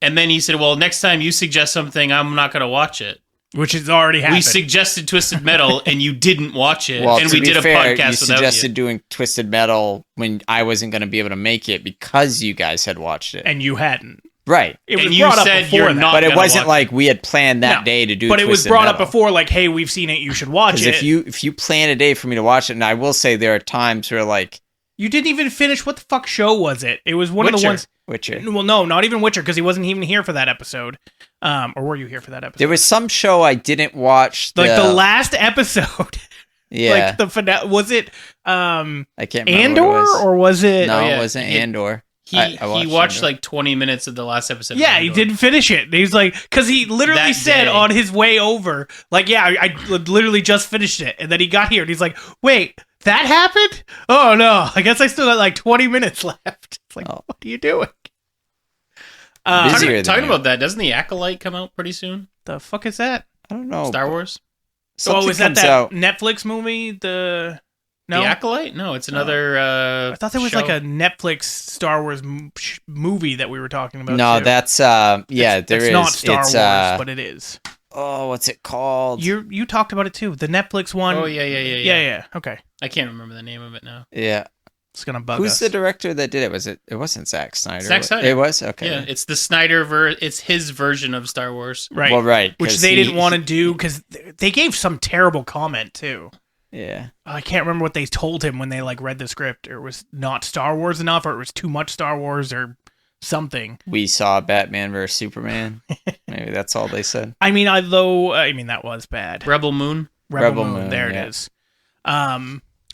and then he said, well, next time you suggest something, I'm not going to watch it. Which has already happened. We suggested Twisted Metal, and you didn't watch it, Well, and to we be did a fair, podcast you without suggested you. doing Twisted Metal when I wasn't going to be able to make it because you guys had watched it. And you hadn't. Right. It was And you brought up said before you're that. not But it gonna wasn't watch like we had planned that No. day to do But it was Twisted brought up Metal. before, like, hey, we've seen it, you should watch Because it. if you plan a day for me to watch it, and I will say there are times where like You didn't even finish. What the fuck show was it? It was one of the Witcher. ones. Witcher. Well, no, not even Witcher, because he wasn't even here for that episode. Or were you here for that episode? There was some show I didn't watch. like the last episode. yeah, Like the finale. Was it I can't remember Andor what it was. or was it? No, Oh, yeah. it wasn't He- Andor. He I watched Andor. like 20 minutes of the last episode. of Yeah, he Andor. didn't finish it. He's like, because he literally That said day. on his way over, like, yeah, I literally just finished it. And then he got here and he's like, wait, that happened? Oh, no. I guess I still got like 20 minutes left. It's like, Oh. what are you doing? Busier than Talking you. about that, doesn't the Acolyte come out pretty soon? The fuck is that? I don't know. Star Wars? Something is that comes that out. Netflix movie? No? The Acolyte? No, it's another. I thought there was show. like a Netflix Star Wars movie that we were talking about. No, too. that's it's, there it's is. not Star It's, Wars, but it is. oh, what's it called? You talked about it too. The Netflix one. Oh yeah. Okay, I can't remember the name of it now. Yeah. it's gonna bug Who's us. the director that did it? It wasn't Zack Snyder. Zack Snyder. It was? Okay. Yeah, it's the Snyder It's his version of Star Wars. Right. Well, right. Which 'cause they he- didn't want to do because they gave some terrible comment too. Yeah. I can't remember what they told him when they like read the script. Or it was not Star Wars enough, or it was too much Star Wars, or something. We saw Batman vs Superman. Maybe that's all they said. I mean, that was bad. Rebel Moon. Rebel Rebel Moon. Moon, There yeah. it is.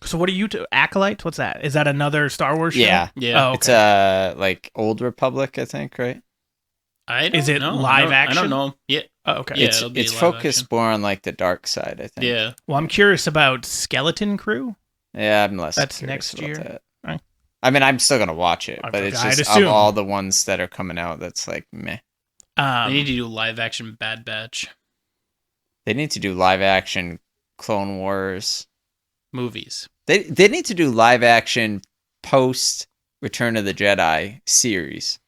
So what are you Acolyte? What's that? Is that another Star Wars show? Yeah. Yeah. Oh, okay. It's like Old Republic, I think, right? I don't Is it know. live I action? don't know. Yeah. Oh, okay. Yeah, it's it'll be it's live focused action. more on like the dark side, I think. Yeah. Well, I'm curious about Skeleton Crew. Yeah, I'm less. That's curious next about year? that. Right. I mean, I'm still gonna watch it, I but it's forgot. I'd just assume. of all the ones that are coming out, that's like meh. They need to do live action Bad Batch They need to do live action Clone Wars. movies. They need to do live action post Return of the Jedi series,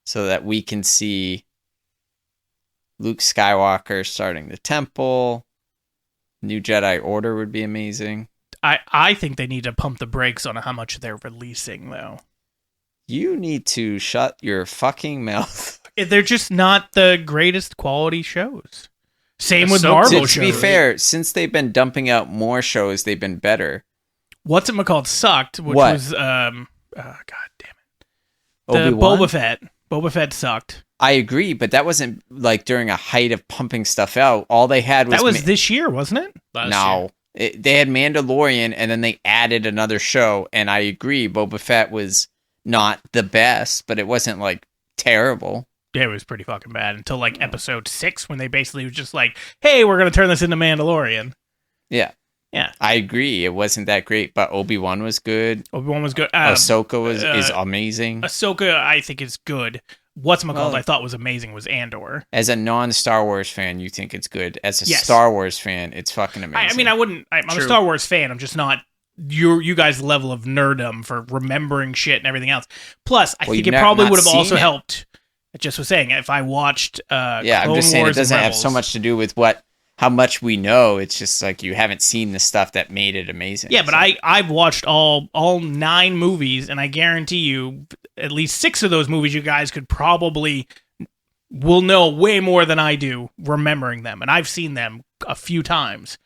so that we can see Luke Skywalker starting the temple. New Jedi Order would be amazing. I think they need to pump the brakes on how much they're releasing, though. You need to shut your fucking mouth. They're just not the greatest quality shows. Same with So- Marvel To shows. be fair, since they've been dumping out more shows, they've been better. What's it called? Sucked, which What? was god damn it, the Obi-Wan? Boba Fett. Boba Fett sucked. I agree, but that wasn't like during a height of pumping stuff out. All they had was That was this year, wasn't it? Last no. year. They had Mandalorian, and then they added another show. And I agree, Boba Fett was not the best, but it wasn't like terrible. Yeah, it was pretty fucking bad until like episode 6, when they basically was just like, "Hey, we're gonna turn this into Mandalorian." Yeah, Yeah, I agree. It wasn't that great, but Obi-Wan was good. Obi-Wan was good. Ahsoka is amazing. Ahsoka, I think, is good. What's called? Well- I thought was amazing was Andor. As a non-Star Wars fan, you think it's good. As a Yes. Star Wars fan, it's fucking amazing. I mean, I wouldn't. I'm a True. Star Wars fan. I'm just not you guys' level of nerdom for remembering shit and everything else. Plus, I Well, think you've it probably not would have seen also it. helped. I just was saying, if I watched yeah, Clone I'm just saying Wars it doesn't and have so Rebels- much to do with how much we know. It's just like you haven't seen the stuff that made it amazing. Yeah, but So- I've watched all 9 movies, and I guarantee you, at least 6 of those movies, you guys will know way more than I do remembering them, and I've seen them a few times,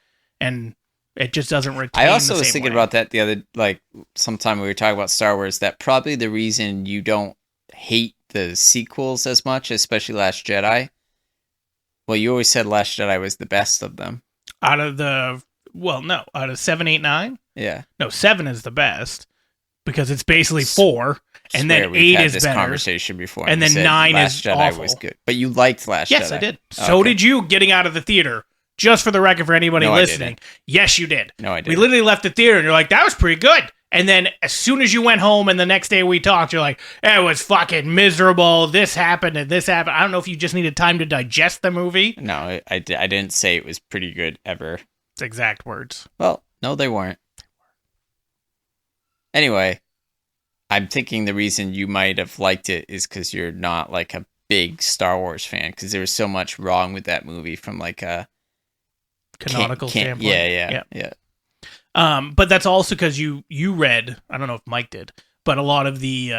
and it just doesn't retain. I also the was same thinking way. about that the other, like, sometime we were talking about Star Wars, that probably the reason you don't hate the sequels as much, especially Last Jedi. Well, you always said Last Jedi was the best of them. Out of the out of 7, 8, 9. Yeah. No, 7 is the best because it's basically 4, and then 8 is this better. Conversation before, and then said 9 Last is Jedi awful. was good, but you liked Last Jedi. Yes, I did. So Okay. did you. Getting out of the theater. Just for the record, for anybody No, I listening, yes, you did. No, I We didn't. literally left the theater, and you're like, "That was pretty good." And then as soon as you went home, and the next day we talked, you're like, "It was fucking miserable. This happened and this happened." I don't know if you just needed time to digest the movie. No, I didn't say it was pretty good ever. It's exact words. Well, no, they weren't. Anyway, I'm thinking the reason you might have liked it is because you're not like a big Star Wars fan, because there was so much wrong with that movie from like a Canonical standpoint. Yeah. But that's also because you read. I don't know if Mike did, but a lot of the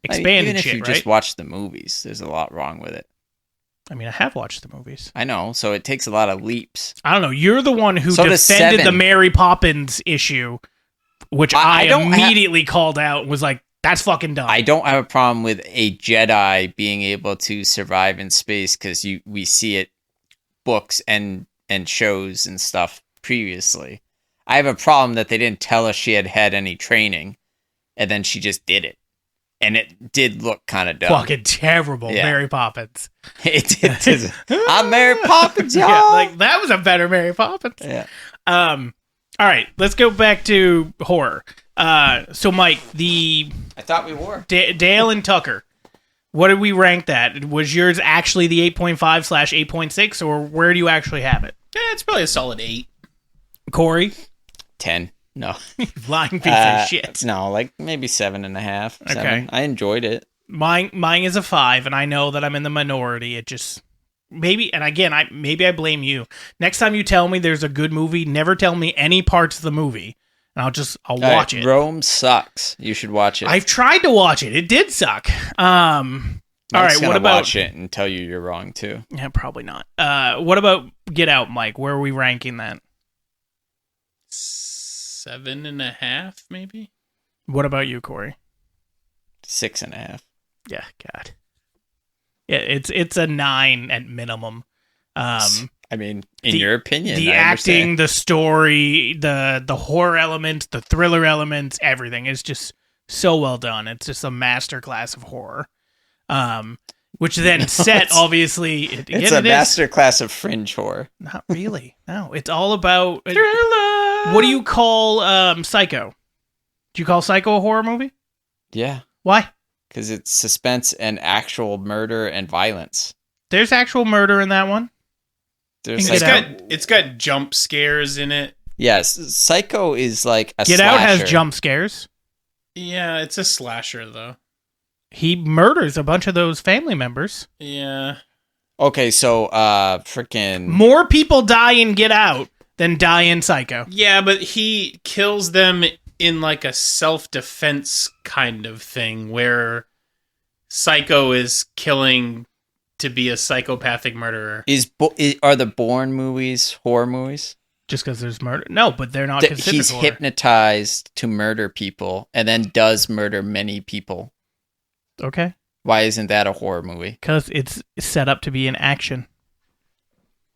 expanded even if shit, you right? just watch the movies, there's a lot wrong with it. I mean, I have watched the movies. I know, so it takes a lot of leaps. I don't know. You're the one who So does defended the 7. Mary Poppins issue, which I don't immediately called out and was like, "That's fucking dumb." I don't have a problem with a Jedi being able to survive in space because we see it books and shows and stuff previously. I have a problem that they didn't tell us she had any training, and then she just did it, and it did look kind of dumb. Fucking terrible, Yeah. Mary Poppins. It did. I'm Mary Poppins, y'all. Yeah, like that was a better Mary Poppins. Yeah. All right, let's go back to horror. So Mike, I thought we were. Dale and Tucker. What did we rank that? Was yours actually the 8.5/8.6, or where do you actually have it? Yeah, it's probably a solid 8. Corey? 10. No. Lying piece of shit. No, like maybe 7.5. Okay. 7. I enjoyed it. Mine is a 5, and I know that I'm in the minority. It just maybe, and again, I blame you. Next time you tell me there's a good movie, never tell me any parts of the movie, and I'll watch it. Rome sucks. You should watch it. I've tried to watch it. It did suck. All right, what about watch it and tell you you're wrong too? Yeah, probably not. What about Get Out, Mike? Where are we ranking that? 7.5, maybe. What about you, Corey? 6.5. Yeah, God. Yeah, it's a 9 at minimum. I mean, in your opinion, the I acting, understand. the story, the horror elements, the thriller elements, everything is just so well done. It's just a masterclass of horror. Which then set obviously It's a masterclass of fringe horror. Not really. No, it's all about what do you call Psycho? Do you call Psycho a horror movie? Yeah, Why? because it's suspense and actual murder and violence. There's actual murder in that one. There's Get like, Out. It's got jump scares in it. yes, Psycho is like a Get slasher. Out has jump scares. Yeah, it's a slasher though. He murders a bunch of those family members. Yeah. Okay, so freaking More people die in Get Out than die in Psycho. Yeah, but he kills them in like a self-defense kind of thing where Psycho is killing to be a psychopathic murderer. are the Bourne movies horror movies? Just because there's murder? No, but they're not That considered he's horror. hypnotized to murder people and then does murder many people. Okay. Why isn't that a horror movie? Because it's set up to be an action.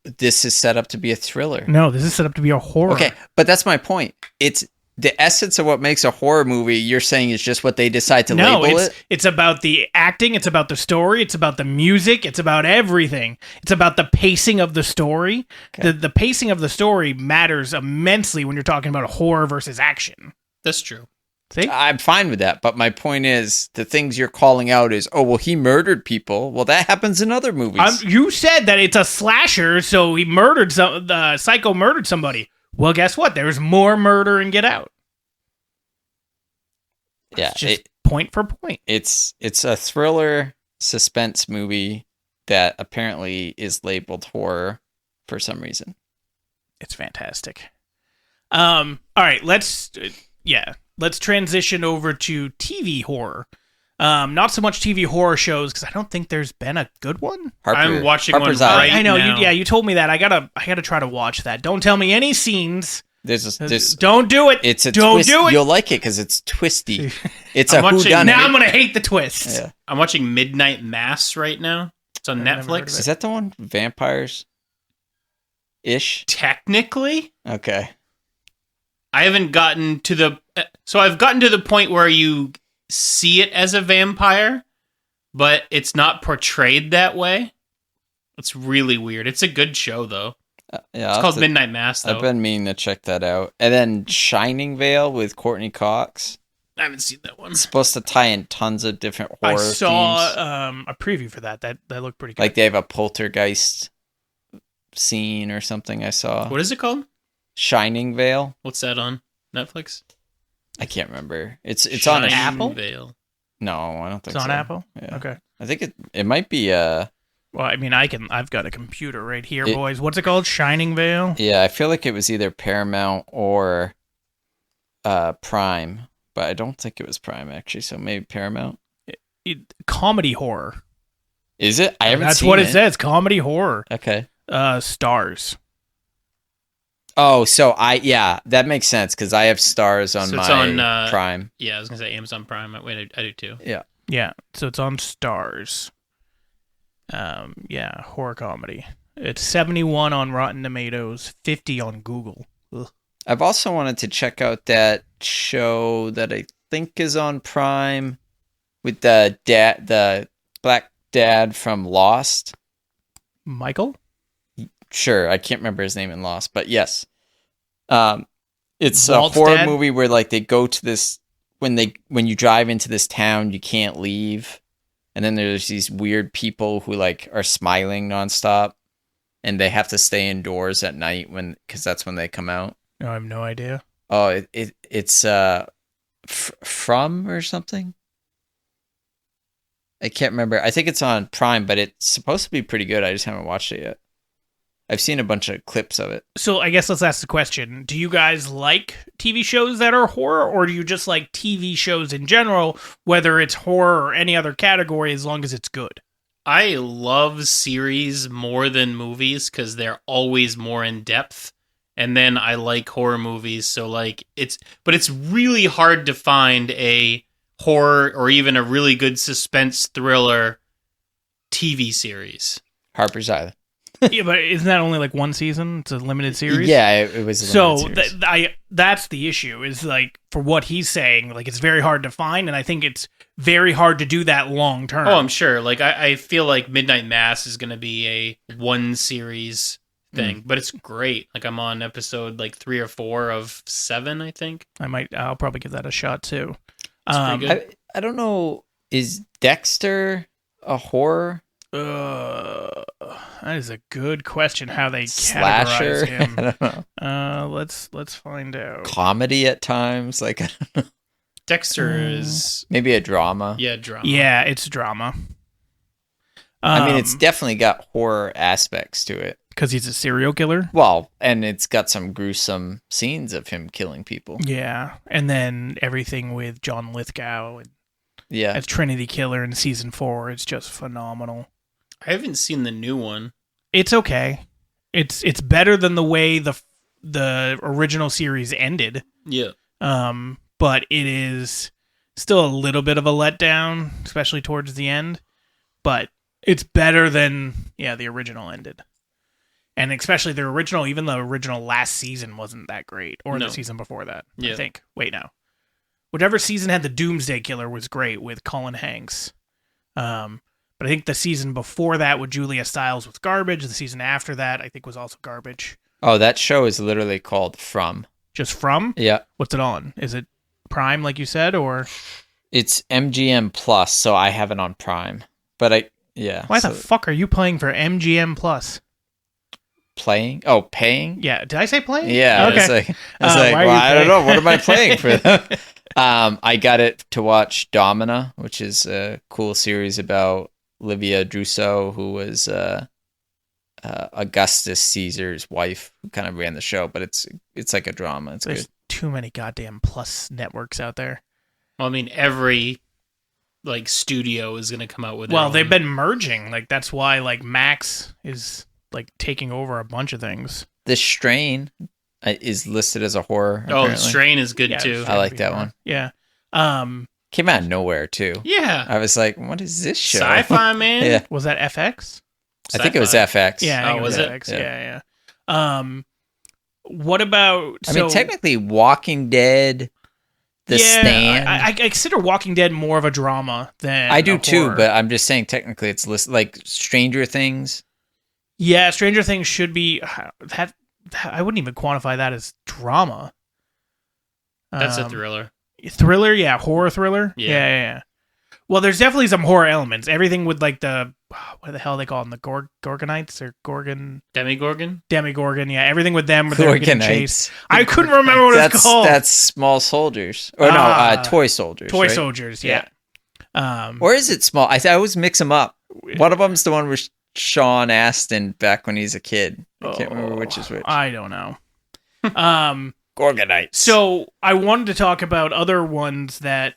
This is set up to be a thriller. No, this is set up to be a horror. Okay, but that's my point. It's the essence of what makes a horror movie. You're saying is just what they decide to label it. It's about the acting. It's about the story. It's about the music. It's about everything. It's about the pacing of the story. Okay. The pacing of the story matters immensely when you're talking about a horror versus action. That's true. See? I'm fine with that, but my point is the things you're calling out is, oh well, he murdered people. Well, that happens in other movies. You said that it's a slasher, so he murdered the Psycho murdered somebody. Well, guess what? There's more murder in Get Out. Yeah, It's just point for point. it's a thriller suspense movie that apparently is labeled horror for some reason. It's fantastic. All right, let's transition over to TV horror. Not so much TV horror shows because I don't think there's been a good one. I'm watching Harper's one Eye. right I know. now. You told me that. I gotta try to watch that. Don't tell me any scenes. This Don't do it. it's a don't twist. do it. You'll like it because it's twisty. It's I'm a watching- whodunit. Now I'm gonna hate the twists. Yeah. I'm watching Midnight Mass right now. It's on I've never heard of Netflix. Is that the one? Vampires? ish? Technically, Okay. I haven't gotten to the. So I've gotten to the point where you see it as a vampire, but it's not portrayed that way. It's really weird. It's a good show, though. Yeah, It's called Midnight Mass, though. I've been meaning to check that out. And then Shining Vale with Courtney Cox. I haven't seen that one. It's supposed to tie in tons of different horror I saw themes. a preview for that. That looked pretty good. Like they have a poltergeist scene or something I saw. What is it called? Shining Vale? What's that on Netflix? I can't remember. It's on a Shining Apple? Vale. No, I don't think it's on so. Apple. Yeah. Okay. I think it might be Well, I mean, I've got a computer right here, It- boys. What's it called? Shining Vale. yeah, I feel like it was either Paramount or Prime, but I don't think it was Prime actually, so maybe Paramount. Comedy horror. Is it? I haven't That's seen what it says. Comedy horror. Okay. Stars. Oh, so that makes sense because I have Stars on So it's my on, Prime. Yeah, I was gonna say Amazon Prime. Wait, I do too. Yeah. Yeah. So it's on Stars. Yeah, horror comedy. It's 71 on Rotten Tomatoes, 50 on Google. Ugh. I've also wanted to check out that show that I think is on Prime with the black dad from Lost. Michael? Sure, I can't remember his name in Lost, but yes. It's Walt's a horror dad? movie where like they go to this when you drive into this town, you can't leave. And then there's these weird people who like are smiling nonstop and they have to stay indoors at night because that's when they come out. No, I have no idea. Oh, it's From or something. I can't remember. I think it's on Prime, but it's supposed to be pretty good. I just haven't watched it yet. I've seen a bunch of clips of it. So I guess let's ask the question. Do you guys like TV shows that are horror, or do you just like TV shows in general, whether it's horror or any other category, as long as it's good? I love series more than movies because they're always more in depth. And then I like horror movies, so like it's really hard to find a horror or even a really good suspense thriller TV series. Harper's Island. Yeah, but isn't that only like one season? It's a limited series. Yeah, it was. A So limited series. that's the issue. Is like for what he's saying, like it's very hard to find, and I think it's very hard to do that long term. Oh, I'm sure. Like I feel like Midnight Mass is going to be a one series thing, but it's great. Like I'm on episode like 3 or 4 of 7, I think. I'll probably give that a shot too. It's pretty good. I don't know. Is Dexter a horror? That is a good question. How they Slasher? categorize him. I don't know. Let's find out. Comedy at times, like I don't know. Dexter is Maybe a drama. drama. Yeah, it's drama. I mean, it's definitely got horror aspects to it. because he's a serial killer. Well, and it's got some gruesome scenes of him killing people. Yeah, and then everything with John Lithgow and Yeah. as Trinity Killer in season 4, it's just phenomenal. I haven't seen the new one. It's okay. It's better than the way the original series ended. Yeah. But it is still a little bit of a letdown, especially towards the end. But it's better than the original ended. And especially the original, even the original last season wasn't that great. Or No. the season before that, Yeah. I think. Wait, no. Whichever season had the Doomsday Killer was great with Colin Hanks. But I think the season before that with Julia Stiles was garbage. The season after that, I think, was also garbage. Oh, that show is literally called From. Just From? Yeah. What's it on? Is it Prime, like you said, or... It's MGM Plus, so I have it on Prime. But Why the fuck are you playing for MGM Plus? Playing? Oh, paying? Yeah, did I say playing? Yeah. Okay. I why are you I don't paying? know. What am I playing for? I got it to watch Domina, which is a cool series about Livia Druso, who was Augustus Caesar's wife, who kind of ran the show. But it's like a drama. It's There's good. too many goddamn Plus networks out there. Well, I mean, every studio is going to come out with. Well, their they've own. been merging. Like that's why Max is taking over a bunch of things. The Strain is listed as a horror. Oh, apparently. Strain is good Yeah, too. it's I like gotta be that more. one. Yeah. Came out of nowhere too. Yeah. I was like, what is this show? Sci-fi man. Yeah. Was that FX? I think it was Sci-fi. FX. Yeah. I think Oh, it was was it? FX. Yeah. Yeah. What about? I mean, technically, Walking Dead, The Stand. I consider Walking Dead more of a drama than I do a too, horror. but I'm just saying technically it's like Stranger Things. Yeah, Stranger Things should be that. I wouldn't even quantify that as drama. That's a thriller. Thriller, yeah, horror thriller. Yeah. Yeah. Well, there's definitely some horror elements. Everything with like the what the hell are they call them, the Gorgonites or Demigorgon? Demigorgon, yeah. Everything with them where they're getting Gorgonites. chased. I couldn't remember what it's called. That's small soldiers. Or toy soldiers. Toy right? soldiers, yeah. Or is it small? I always mix them up. One of them's the one with Sean Astin back when he's a kid. I can't remember which is which. I don't know. Gorgonites. So I wanted to talk about other ones that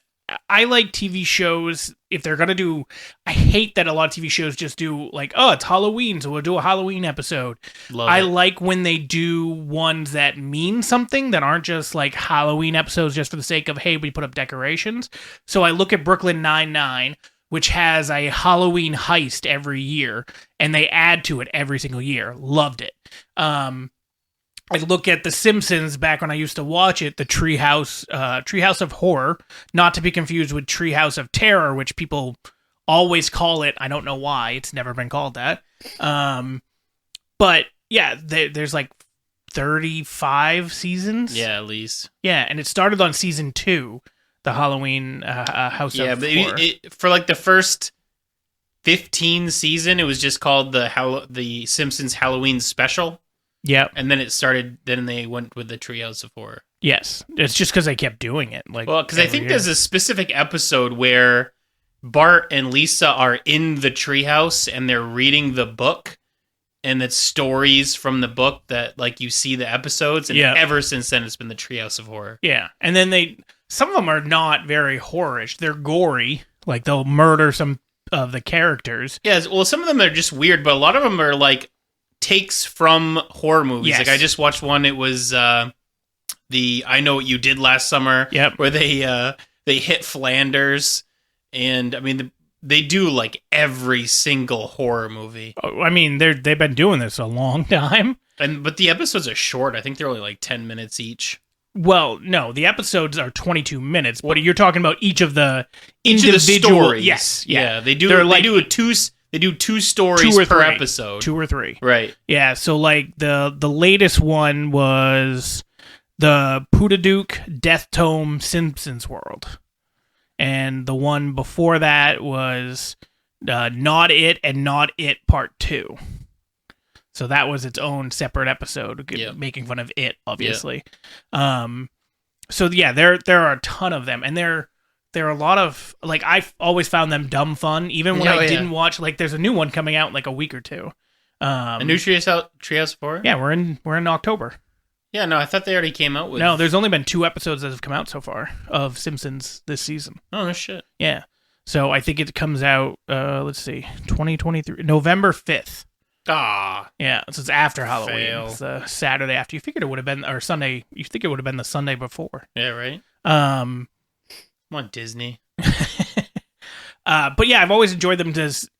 I like. TV shows, if they're gonna do, I hate that a lot of TV shows just do like, oh, it's Halloween, so we'll do a Halloween episode. I like when they do ones that mean something, that aren't just like Halloween episodes just for the sake of, hey, we put up decorations. So I look at Brooklyn Nine-Nine, which has a Halloween heist every year, and they add to it every single year. Loved it. I look at The Simpsons back when I used to watch it, the Treehouse of Horror, not to be confused with Treehouse of Terror, which people always call it. I don't know why. It's never been called that. But yeah, there's like 35 seasons. Yeah, at least. Yeah, and it started on season 2, the Halloween House of Horror. For like the first 15 season, it was just called the Simpsons Halloween Special. Yep. And then they went with the Treehouse of Horror. Yes. It's just because they kept doing it. Because I think there's a specific episode where Bart and Lisa are in the treehouse and they're reading the book, and it's stories from the book that like you see the episodes, and ever since then it's been the Treehouse of Horror. Yeah. And then some of them are not very horrorish. They're gory. Like they'll murder some of the characters. Yeah, well, some of them are just weird, but a lot of them are like takes from horror movies. Yes. Like I just watched one. It was the I Know What You Did Last Summer. Yep. Where they hit Flanders, and I mean they do like every single horror movie. I mean they've been doing this a long time. But the episodes are short. I think they're only like 10 minutes each. Well, no, the episodes are 22 minutes, but you're talking about each of the individual stories. Yes, yeah. They do two stories per episode. 2 or 3. Right. Yeah, so like the latest one was the Poodaduke Death Tome Simpsons World. And the one before that was Not It and Not It Part 2. So that was its own separate episode, making fun of it, obviously. So yeah, there are a ton of them, and there are a lot of, like, I've always found them dumb fun, even when I didn't watch. Like, there's a new one coming out in like a week or two. A new Treehouse of Horror? Yeah, we're in October. Yeah, no, I thought they already came out with. No, there's only been 2 episodes that have come out so far of Simpsons this season. Oh, no shit. Yeah, so I think it comes out. Let's see, 2023, November 5th. Ah, yeah, so it's after Halloween. Fail. It's the Saturday after. You figured it would have been, or Sunday. You think it would have been the Sunday before. Yeah, right. Come on, Disney. But yeah, I've always enjoyed them.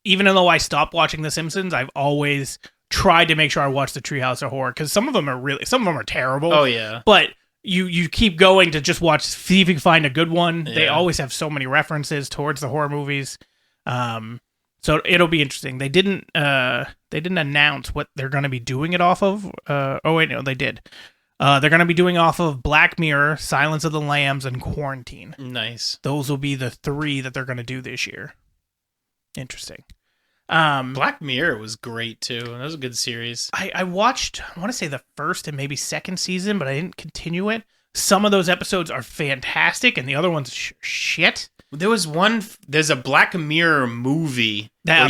Even though I stopped watching The Simpsons, I've always tried to make sure I watch the Treehouse of Horror, because some of them are terrible. Oh yeah, but you keep going to just watch, see if you can find a good one. Yeah. They always have so many references towards the horror movies. So it'll be interesting. They didn't announce what they're going to be doing it off of. Oh wait, no, they did. They're going to be doing off of Black Mirror, Silence of the Lambs, and Quarantine. Nice. Those will be the 3 that they're going to do this year. Interesting. Black Mirror was great too. That was a good series. I watched, I want to say the first and maybe second season, but I didn't continue it. Some of those episodes are fantastic, and the other ones shit. There's a Black Mirror movie that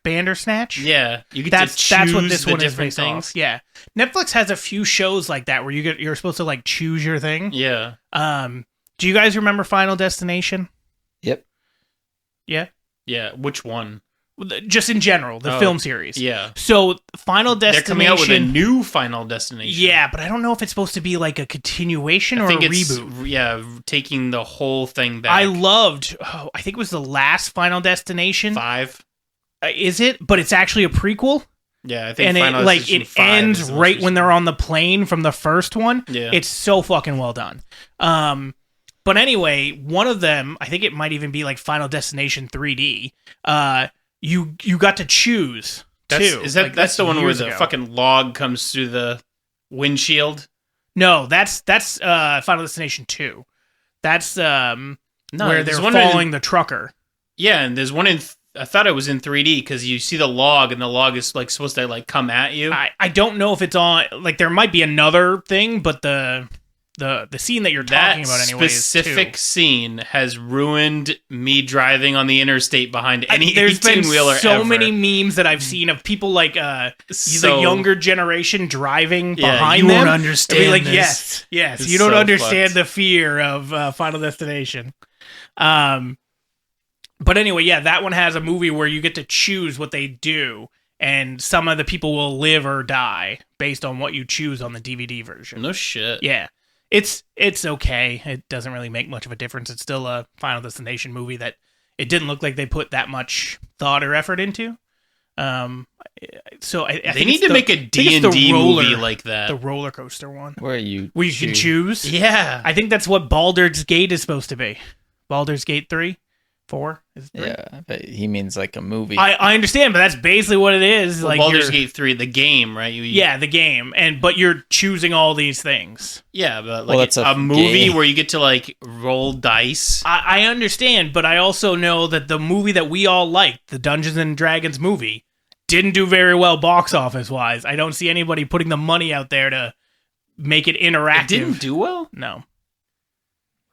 Bandersnatch. Yeah, you get to choose that's what this one is different based things. Off. Yeah, Netflix has a few shows like that where you're supposed to like choose your thing. Yeah. Do you guys remember Final Destination? Yep. Yeah. Yeah. Which one? Just in general, the film series. Yeah. So Final Destination. They're coming out with a new Final Destination. Yeah, but I don't know if it's supposed to be like a continuation or a reboot. Yeah, taking the whole thing back. I loved, I think it was the last Final Destination. 5. Is it? But it's actually a prequel? Yeah, I think And Final Destination it 5 ends is the most right when recent. they're on the plane from the first one. Yeah. It's so fucking well done. But anyway, one of them, I think it might even be like Final Destination 3D. You got to choose too. That's the one where years the ago. fucking log comes through the windshield? No, that's Final Destination 2. That's No, where there's they're one following the trucker. Yeah, and there's one I thought it was in 3D because you see the log and the log is like supposed to like come at you. I don't know if it's on. Like there might be another thing, but the scene that you're talking about anyway specific is 2. scene has ruined me driving on the interstate behind any There's been 18-wheeler so ever. many memes that I've seen of people like the younger generation driving Yeah, behind you them. won't understand And be like, this. yes, It's you don't so understand fucked. the fear of Final Destination. But anyway, yeah, that one has a movie where you get to choose what they do, and some of the people will live or die based on what you choose on the DVD version. No shit. Yeah. It's okay. It doesn't really make much of a difference. It's still a Final Destination movie that it didn't look like they put that much thought or effort into. So I They think need it's to make a D&D movie like that. the roller coaster one. Where you Can choose. Yeah. I think that's what Baldur's Gate is supposed to be. Baldur's Gate 3? 4? Is it 3? Yeah, but he means like a movie. I understand, but that's basically what it is. Well, like Baldur's you're- Gate 3, the game, right? Yeah, the game. But you're choosing all these things. Yeah, but Well, like it's a a movie game. where you get to like roll dice. I understand, but I also know that the movie that we all liked, the Dungeons and Dragons movie, didn't do very well box office wise. I don't see anybody putting the money out there to make it interactive. It didn't do well? No.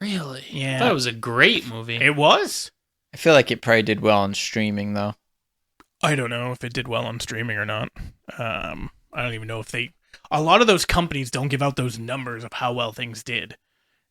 Really? Yeah. I thought it was a great movie. It was? I feel like it probably did well on streaming though. I don't know if it did well on streaming or not. I don't even know if a lot of those companies don't give out those numbers of how well things did.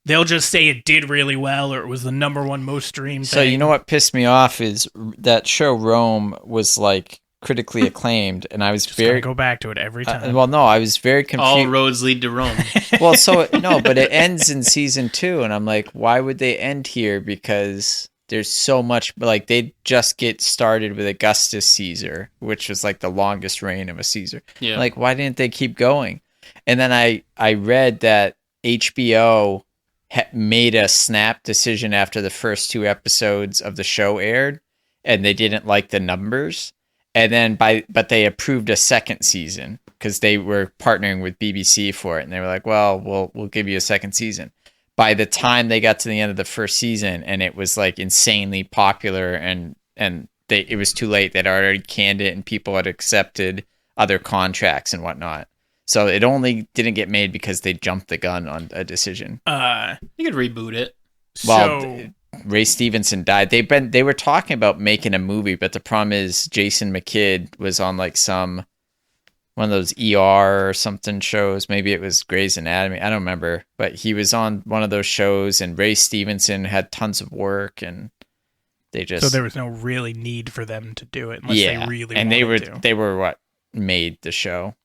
They'll just say it did really well or it was the number one most streamed So thing. you know what pissed me off is that show Rome was like critically acclaimed, and I was Just gotta very go back to it every time. well. No, I was very All confused. roads lead to Rome. Well, so no, but it ends in season 2, and I'm like, why would they end here? Because there's so much. Like they just get started with Augustus Caesar, which was like the longest reign of a Caesar. Yeah. Like, why didn't they keep going? And then I read that HBO made a snap decision after the first 2 episodes of the show aired, and they didn't like the numbers. And then but they approved a second season because they were partnering with BBC for it, and they were like, "Well, we'll give you a second season." By the time they got to the end of the first season, and it was like insanely popular, and it was too late. They'd already canned it, and people had accepted other contracts and whatnot. So it only didn't get made because they jumped the gun on a decision. You could reboot it. Well, So Ray Stevenson died. They were talking about making a movie, but the problem is Jason McKidd was on like one of those ER or something shows. Maybe it was Grey's Anatomy. I don't remember, but he was on one of those shows, and Ray Stevenson had tons of work, and they just so there was no really need for them to do it unless they really and wanted to. they were what made the show.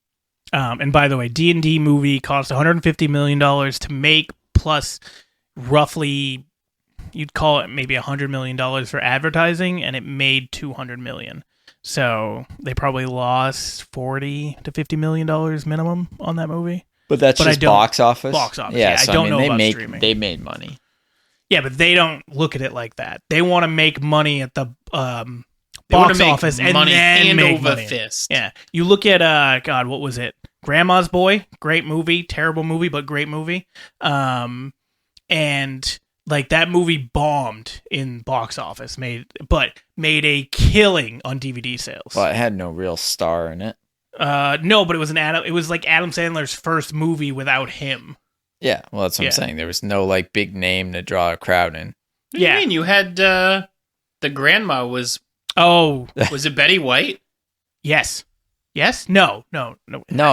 And by the way, D&D movie cost $150 million to make, plus roughly, you'd call it maybe $100 million for advertising, and it made $200 million. So they probably lost $40 to $50 million minimum on that movie. But that's But I just don't- box office. box office, yeah, I don't know they about make streaming. they made money. Yeah, but they don't look at it like that. They want to make money at the They want box to make office and money then hand make over money. fist. Yeah, you look at God, what was it? Grandma's Boy, great movie, terrible movie, but great movie. And like that movie bombed in box office, made a killing on DVD sales. Well, it had no real star in it. No, but it was it was like Adam Sandler's first movie without him. Yeah, well, that's what Yeah. I'm saying. There was no like big name to draw a crowd in. What do you Yeah. mean? You had the grandma was Oh, it Betty White? yes, no. No,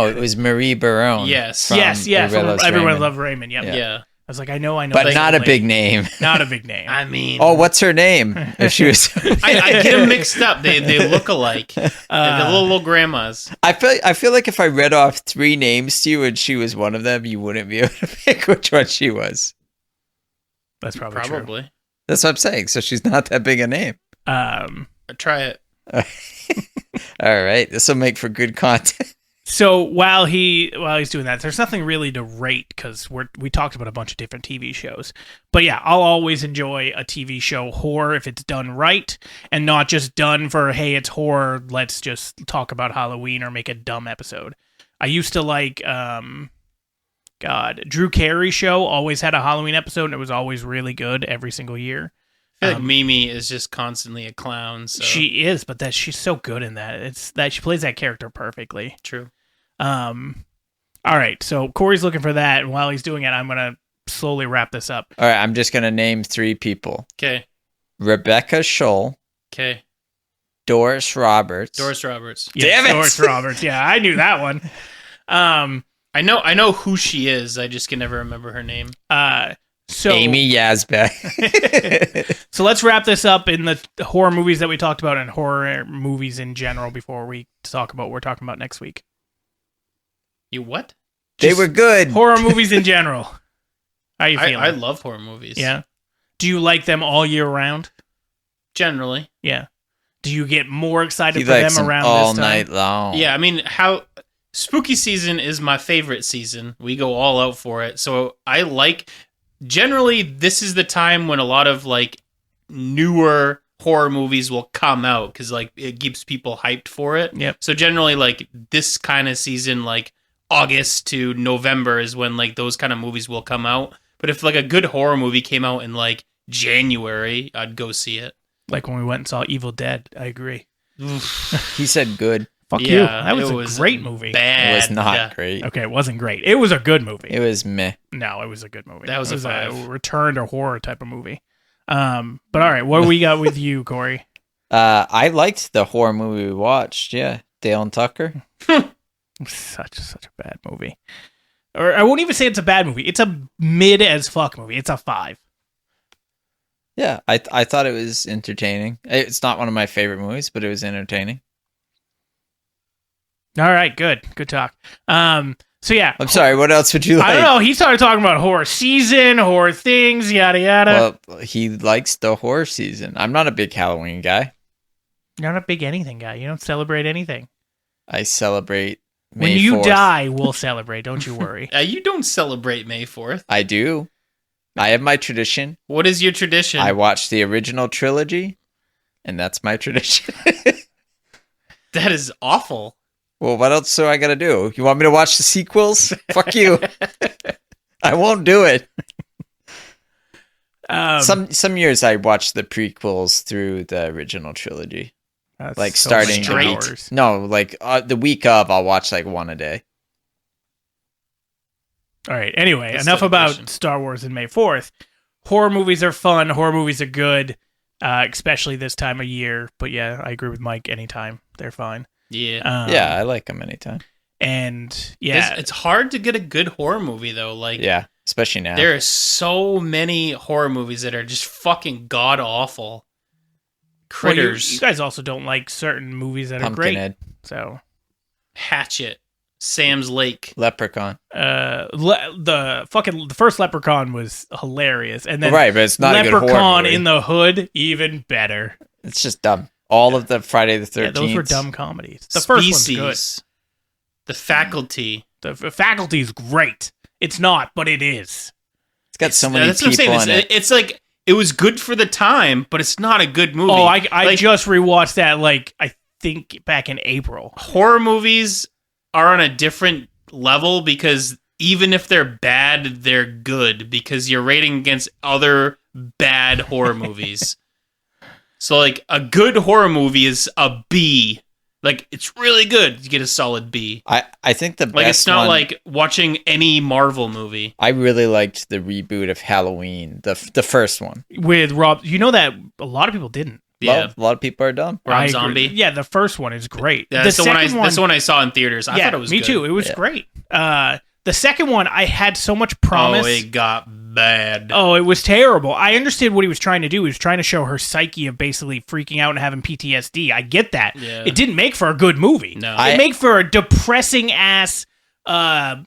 it was Marie Barone. Yes. from Yes, Everybody from Loves Everyone Raymond. Loves Raymond. Yep. Yeah. I was like, I know, But this not a lady. big name. Not a big name. I mean, Oh, what's her name? If she was, I get them mixed up. They look alike. They're the little grandmas. I feel like if I read off 3 names to you and she was one of them, you wouldn't be able to pick which one she was. That's probably true. Probably. That's what I'm saying. So she's not that big a name. Try it. All right, this will make for good content. So while he's doing that, there's nothing really to rate because we talked about a bunch of different TV shows. But yeah, I'll always enjoy a TV show horror if it's done right and not just done for, hey, it's horror, let's just talk about Halloween or make a dumb episode. I used to like, Drew Carey's show always had a Halloween episode and it was always really good every single year. I feel like Mimi is just constantly a clown. So. She is, but she's so good in that. It's that she plays that character perfectly. True. All right, so Corey's looking for that, and while he's doing it, I'm gonna slowly wrap this up. All right, I'm just gonna name 3 people: Okay. Rebecca Scholl, Okay. Doris Roberts. Damn it, Doris Roberts. Yeah, I knew that one. I know who she is. I just can never remember her name. So Amy Yazbek. So let's wrap this up in the horror movies that we talked about and horror movies in general before we talk about what we're talking about next week. You what? They were good. Horror movies in general. How you feeling? I love horror movies. Yeah. Do you like them all year round? Generally. Yeah. Do you get more excited He for likes them them around all this time? night long. Yeah, I mean, spooky season is my favorite season. We go all out for it. So generally this is the time when a lot of like newer horror movies will come out because like it keeps people hyped for it. Yep. So generally like this kind of season, like August to November is when like those kind of movies will come out. But if like a good horror movie came out in like January, I'd go see it. Like when we went and saw Evil Dead. I agree. He said good. Fuck you. That was a great movie. Bad. It was not great. Okay, it wasn't great. It was a good movie. It was meh. No, it was a good movie. That was it a 5. a return to horror type of movie. But all right, what do we got with you, Corey? I liked the horror movie we watched. Yeah, Dale and Tucker. Such a bad movie. Or I won't even say it's a bad movie. It's a mid as fuck movie. It's a 5. Yeah, I thought it was entertaining. It's not one of my favorite movies, but it was entertaining. All right, good talk. So yeah, I'm sorry. What else would you like? I don't know. He started talking about horror season, horror things, yada yada. Well, he likes the horror season. I'm not a big Halloween guy. You're not a big anything guy. You don't celebrate anything. I celebrate May When you 4th. die, we'll celebrate. Don't you worry. You don't celebrate May 4th. I do. I have my tradition. What is your tradition? I watch the original trilogy, and that's my tradition. That is awful. Well, what else do I gotta do? You want me to watch the sequels? Fuck you. I won't do it. Some years I watch the prequels through the original trilogy. That's Like so starting many straight. hours. No, like the week of, I'll watch like one a day. All right. Anyway, That's enough celebration. about Star Wars and May 4th. Horror movies are fun. Horror movies are good, especially this time of year. But yeah, I agree with Mike. Anytime they're fine. Yeah. Yeah, I like them anytime. And yeah, It's hard to get a good horror movie though. Like Yeah, especially now. there are so many horror movies that are just fucking god awful. well, Critters, you guys also don't like certain movies that are great. Pumpkinhead, So Hatchet, Sam's Lake. Leprechaun. the first Leprechaun was hilarious, and then Right, but it's not a good horror Leprechaun movie. in the Hood even better. It's just dumb. All of the Friday the 13th. Yeah, those were dumb comedies. The first one's good. Species. The Faculty. The Faculty is great. It's not, but it is. It's got so many That's what I'm people saying. in it. It's like it was good for the time, but it's not a good movie. Oh, I Like, just rewatched that. Like I think back in April. horror movies are on a different level because even if they're bad, they're good because you're rating against other bad horror movies. So like a good horror movie is a B. Like it's really good. You get a solid B. I think the Like best it's not one, like watching any Marvel movie. I really liked the reboot of Halloween, the first one. With Rob, you know that a lot of people didn't. Yeah. A lot of people are dumb. Rob I agree. Zombie. Yeah, the first one is great. That's the second one. That's the one I saw in theaters. I yeah, thought it was me good. too. It was Yeah. great. The second one, I had so much promise. Oh, it got bad. Oh, it was terrible. I understood what he was trying to do. He was trying to show her psyche of basically freaking out and having PTSD. I get that. Yeah. It didn't make for a good movie. No. It made for a depressing ass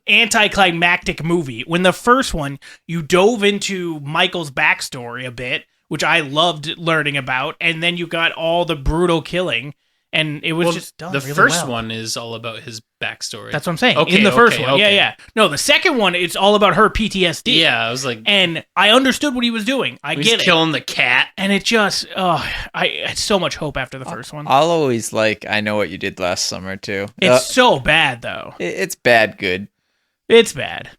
anticlimactic movie. When the first one, you dove into Michael's backstory a bit, which I loved learning about, and then you got all the brutal killing. and it was just done The really first well. one is all about his backstory. That's what I'm saying. Okay, In the first one. okay. Yeah. No, the second one, it's all about her PTSD. Yeah, I was like, And I understood what he was doing. I he's get it. killing the cat. And it just, I had so much hope after the first one. I'll always like I Know What You Did Last Summer too. It's so bad, though. It's bad good. It's bad.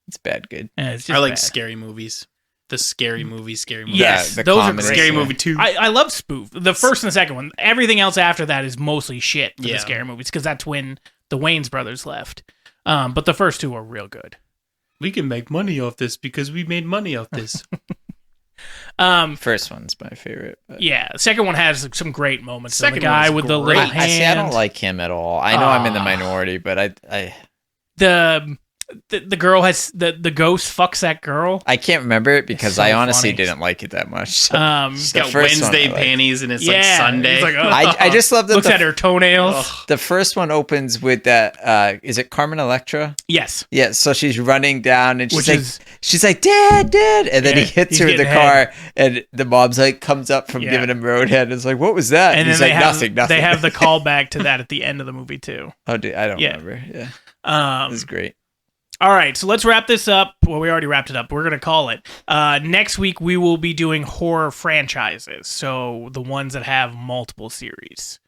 It's bad good. And it's just I like bad. scary movies. The scary movies. Yes, the those are comedy. great. Scary movie 2. I love spoof. The first and the second one. Everything else after that is mostly shit for Yeah. the scary movies because that's when the Wayans brothers left. But the first two are real good. We can make money off this because we made money off this. First one's my favorite. But. Yeah, the second one has some great moments. So the Second guy one's with the great. little hand. I see. I don't like him at all. I know I'm in the minority, but I the girl has the ghost fucks that girl. I can't remember it because so I honestly funny. didn't like it that much. So. He's The got first one Wednesday I liked. panties and it's Yeah, like Sunday. he's like, oh. I just love that Looks at her toenails. the first one opens with that. Is it Carmen Electra? Yes, Yeah. So she's running down and Which she's like, is- Dad, and then Yeah, he hits he's her in the getting car, and the mom's like comes up from Yeah. giving him roadhead. And it's like, what was that? and he's then like, nothing. they have the callback to that at the end of the movie too. Oh, dude, I don't Yeah. remember. Yeah, this is great. All right, so let's wrap this up. Well, we already wrapped it up. We're going to call it. Next week, we will be doing horror franchises. So the ones that have multiple series.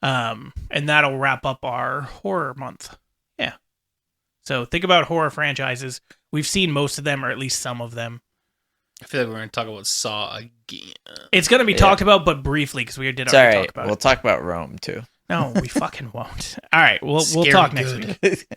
And that'll wrap up our horror month. Yeah. So think about horror franchises. We've seen most of them, or at least some of them. I feel like we're going to talk about Saw again. It's going to be talked about, but briefly, because we did It's already all right. talk about We'll it. talk about Rome too. No, we fucking won't. All right, we'll Scary talk next good. week.